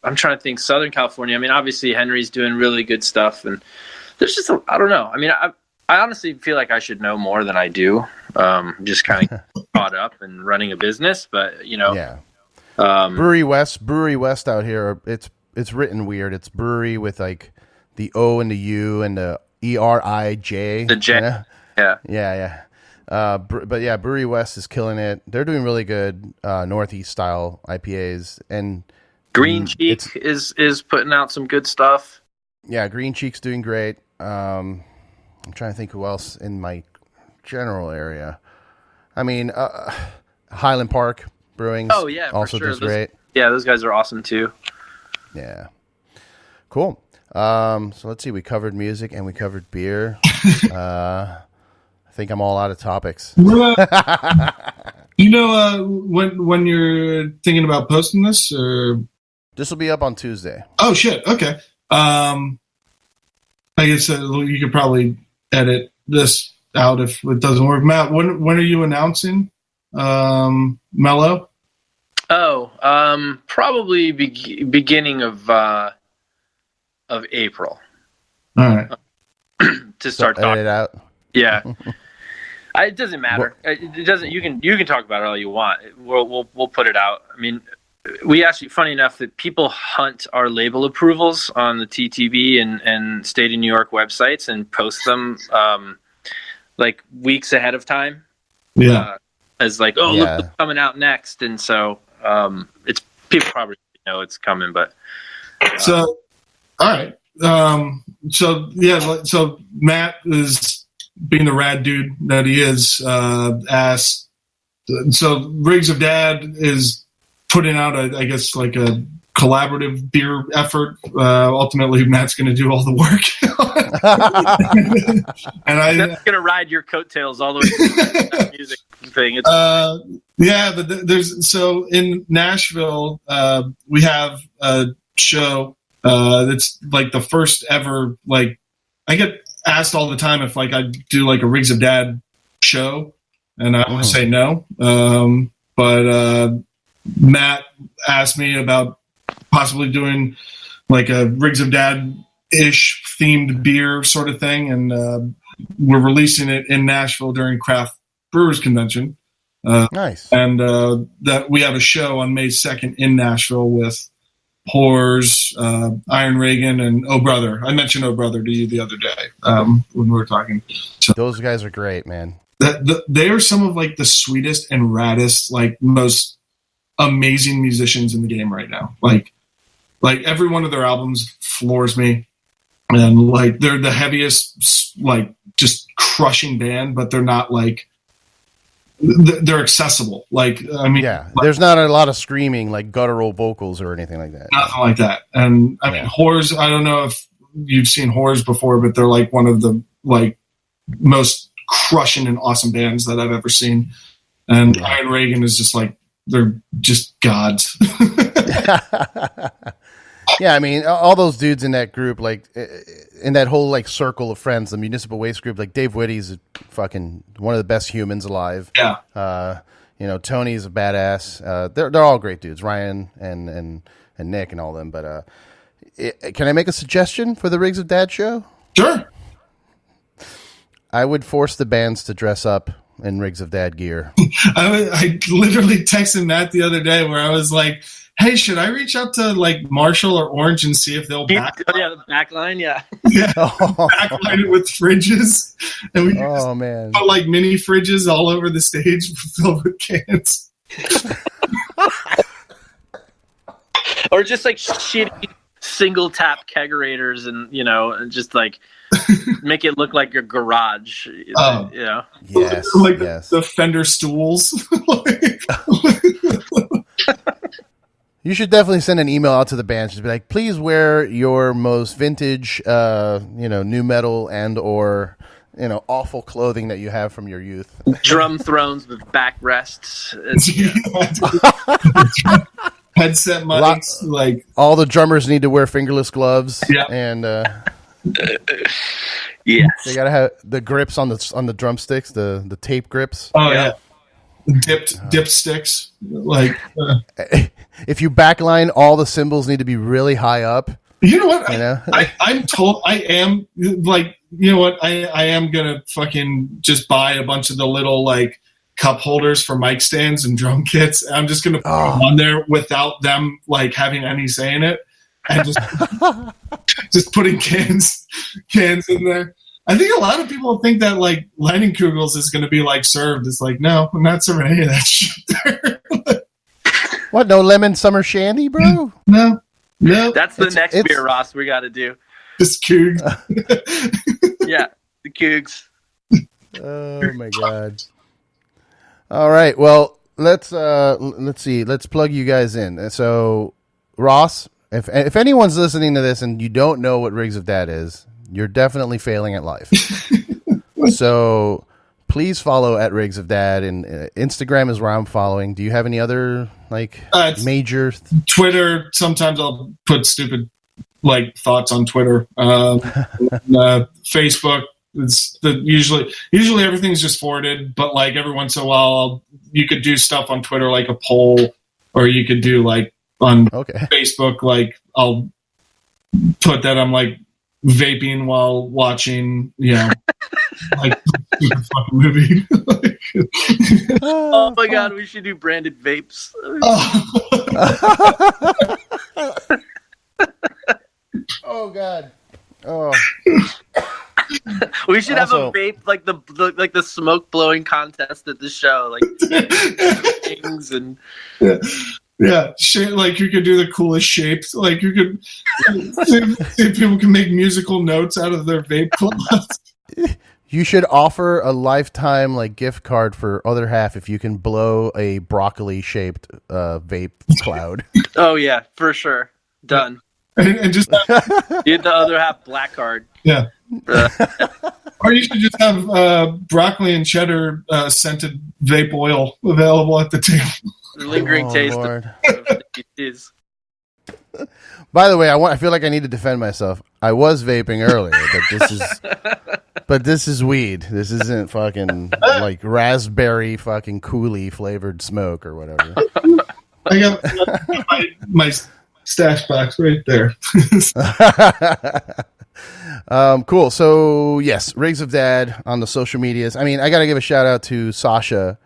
I'm trying to think Southern California. I mean, obviously Henry's doing really good stuff, and there's just I don't know. I mean, I honestly feel like I should know more than I do. Just kind of caught up and running a business, but Brewery West out here. It's written weird. It's brewery with like the O and the U and the ERIJ. The J. Yeah. But yeah, Brewery West is killing it. They're doing really good Northeast style IPAs, and Green Cheek is putting out some good stuff. Yeah, Green Cheek's doing great. I'm trying to think who else in my general area. I mean, Highland Park Brewing. Oh yeah, also for sure. does great. Yeah, those guys are awesome too. Yeah, cool. So let's see. We covered music and we covered beer. I think I'm all out of topics. When you're thinking about posting this, or this will be up on Tuesday. Oh shit! Okay. I guess you could probably edit this out if it doesn't work. Matt, when are you announcing Mellow? Oh, probably beginning of April. All right. to start edit talking. it out. Yeah. It doesn't matter. It doesn't. You can talk about it all you want. We'll put it out. I mean, we actually, funny enough, that people hunt our label approvals on the TTB and state of New York websites and post them like weeks ahead of time. Yeah. As like, look what's coming out next, and so it's people probably know it's coming, but so all right. So Matt is, being the rad dude that he is, asked. So Rigs of Dad is putting out I guess like a collaborative beer effort. Ultimately, Matt's going to do all the work, and that's going to ride your coattails all the way through the music thing. But there's so in Nashville, we have a show that's like the first ever. Like, I get asked all the time if like I do like a Rigs of Dad show, and I always say no. But Matt asked me about possibly doing like a Rigs of Dad-ish themed beer sort of thing, and we're releasing it in Nashville during Craft Brewers Convention. Nice. And that we have a show on May 2nd in Nashville with Whores, Iron Reagan, and Oh Brother. I mentioned Oh Brother to you the other day when we were talking. So those guys are great, man. They are some of like the sweetest and raddest, like most amazing musicians in the game right now. Like every one of their albums floors me, and like they're the heaviest, like just crushing band, but they're not like. They're accessible. Like, I mean, there's not a lot of screaming, like guttural vocals or anything like that. Nothing like that. And I mean, Whores, I don't know if you've seen Whores before, but they're like one of the like most crushing and awesome bands that I've ever seen. And Iron Reagan is just like, they're just gods. Yeah, I mean, all those dudes in that group, like in that whole like circle of friends, the Municipal Waste group, like Dave Whitty's fucking one of the best humans alive. Yeah. Tony's a badass. They're all great dudes, Ryan and Nick and all them. But can I make a suggestion for the Rigs of Dad show? Sure. I would force the bands to dress up in Rigs of Dad gear. I literally texted Matt the other day where I was like, hey, should I reach out to like Marshall or Orange and see if they'll the backline, yeah. Backline it with fridges, and we man, put like mini fridges all over the stage filled with cans, or just like shitty single tap kegerators, and just like make it look like your garage. Yes, like the Fender stools. You should definitely send an email out to the band. Just be like, please wear your most vintage, new metal and or, awful clothing that you have from your youth. Drum thrones with backrests. Headset mics. Like all the drummers need to wear fingerless gloves. Yeah. And yes, they gotta have the grips on the drumsticks, the tape grips. Oh yeah. Dip sticks. Like if you backline, all the cymbals need to be really high up. You know what? I'm told I am like, you know what? I am gonna fucking just buy a bunch of the little like cup holders for mic stands and drum kits. I'm just gonna put them on there without them like having any say in it, and just just putting cans in there. I think a lot of people think that like Leinenkugels is going to be like served. It's like, no, I'm not serving any of that shit there. What? No lemon summer shandy, bro? No. That's the next beer, Ross. We got to do. Just Cougs. Yeah, the Cougs. Oh my god! All right, well let's see. Let's plug you guys in. So Ross, if anyone's listening to this and you don't know what Rigs of Dad is, you're definitely failing at life. So please follow at Rigs of Dad, and Instagram is where I'm following. Do you have any other like major Twitter? Sometimes I'll put stupid like thoughts on Twitter. Facebook. It's usually everything's just forwarded, but like every once in a while you could do stuff on Twitter like a poll, or you could do like on Facebook, like I'll put that I'm like vaping while watching, like super fucking movie. Oh my god, we should do branded vapes. Oh god. Oh. We should have a vape like the smoke blowing contest at the show, like things and like you could do the coolest shapes. Like you could see if people can make musical notes out of their vape cloths. You should offer a lifetime like gift card for OtherHalf if you can blow a broccoli shaped vape cloud. Oh yeah, for sure. Done. And just get the OtherHalf black card. Yeah. Or you should just have broccoli and cheddar scented vape oil available at the table. The lingering taste Lord. of it is. By the way, I feel like I need to defend myself. I was vaping earlier, but this is weed. This isn't fucking like raspberry fucking coolie flavored smoke or whatever. I got my stash box right there. Cool. So yes, Rigs of Dad on the social medias. I mean, I got to give a shout out to Sasha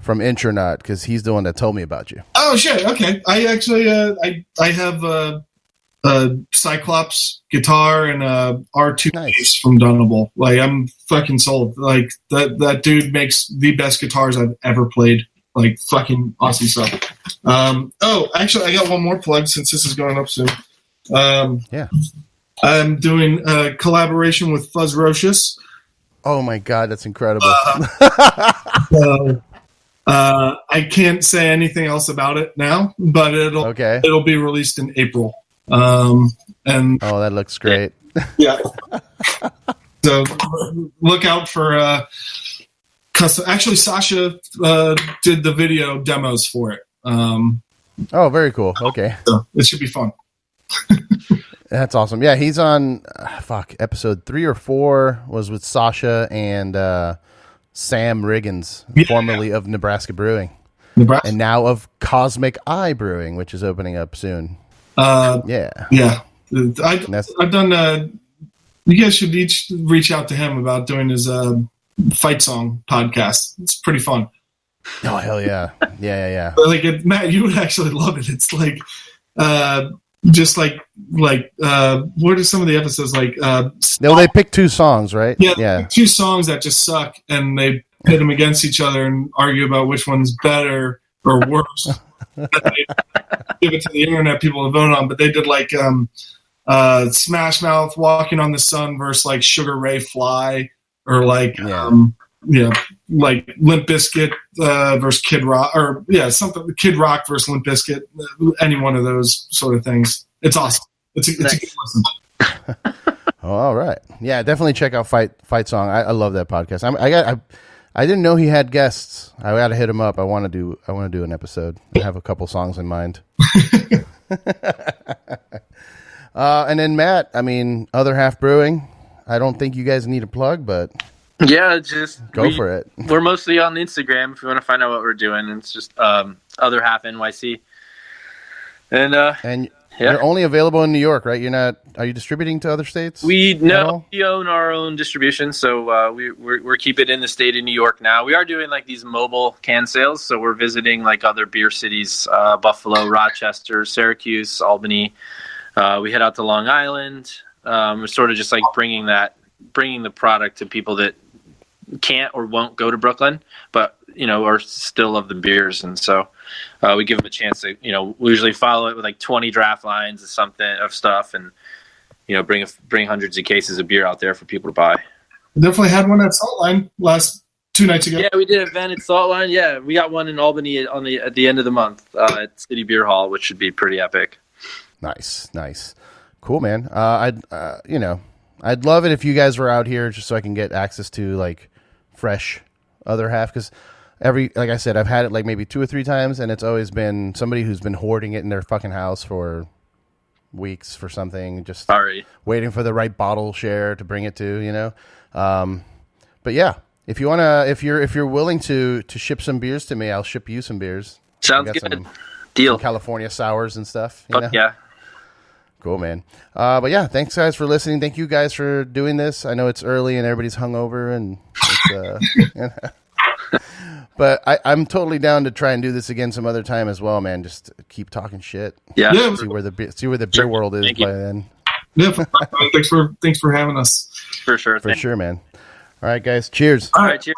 from Intronaut because he's the one that told me about you. Oh shit! Okay, I actually I have a Cyclops guitar and a R2 bass from Dunnable. Like I'm fucking sold. Like that dude makes the best guitars I've ever played. Like fucking awesome stuff. Oh, actually, I got one more plug since this is going up soon. Yeah. I'm doing a collaboration with Fuzzrocious. Oh my god, that's incredible. I can't say anything else about it now, but it'll be released in April. And that looks great. Yeah. So look out for custom. Actually, Sasha did the video demos for it. Oh, very cool. Okay, so it should be fun. That's awesome. Yeah, he's on episode 3 or 4 was with Sasha and Sam Riggins, formerly of Nebraska Brewing, and now of Cosmic Eye Brewing, which is opening up soon. I've done. You guys should each reach out to him about doing his fight song podcast. It's pretty fun. Oh hell yeah, yeah. Like Matt, you would actually love it. It's like. Just like what are some of the episodes like? No, they pick 2 songs, right? Yeah. 2 songs that just suck, and they pit them against each other and argue about which one's better or worse. They give it to the internet people to vote on, but they did like Smash Mouth, Walking on the Sun versus like Sugar Ray Fly, or like like Limp Bizkit versus Kid Rock, or something Kid Rock versus Limp Bizkit. Any one of those sort of things. It's awesome. It's a good listen. Oh, all right. Yeah, definitely check out Fight Song. I love that podcast. I didn't know he had guests. I got to hit him up. I want to do an episode. I have a couple songs in mind. And then Matt, I mean, OtherHalf Brewing. I don't think you guys need a plug, but yeah, just go for it. We're mostly on Instagram if you want to find out what we're doing. It's just OtherHalf NYC. And you're only available in New York, right? Are you distributing to other states? We own our own distribution, so we're keeping it in the state of New York now. We are doing like these mobile can sales, so we're visiting like other beer cities, Buffalo, Rochester, Syracuse, Albany. We head out to Long Island. We're sort of just like bringing the product to people that can't or won't go to Brooklyn, but are still love the beers, and so we give them a chance to we usually follow it with like 20 draft lines of stuff, and bring hundreds of cases of beer out there for people to buy. Definitely had one at Saltline last 2 nights ago. Yeah, we did an event at Saltline. Yeah, we got one in Albany at the end of the month at City Beer Hall, which should be pretty epic. Nice, cool, man. I'd love it if you guys were out here just so I can get access to like fresh OtherHalf, because like I said, I've had it like maybe 2 or 3 times, and it's always been somebody who's been hoarding it in their fucking house for weeks for something, just waiting for the right bottle share to bring it to, But yeah, if you're willing to ship some beers to me, I'll ship you some beers. Sounds good. Deal. Some California sours and stuff. Yeah. Cool, man. But yeah, thanks guys for listening. Thank you guys for doing this. I know it's early and everybody's hungover, and but I'm totally down to try and do this again some other time as well, man. Just keep talking shit. Yeah. See where the beer world is by then. Yeah. Thanks for having us. For sure. For sure, man. All right, guys. Cheers. All right. Cheers.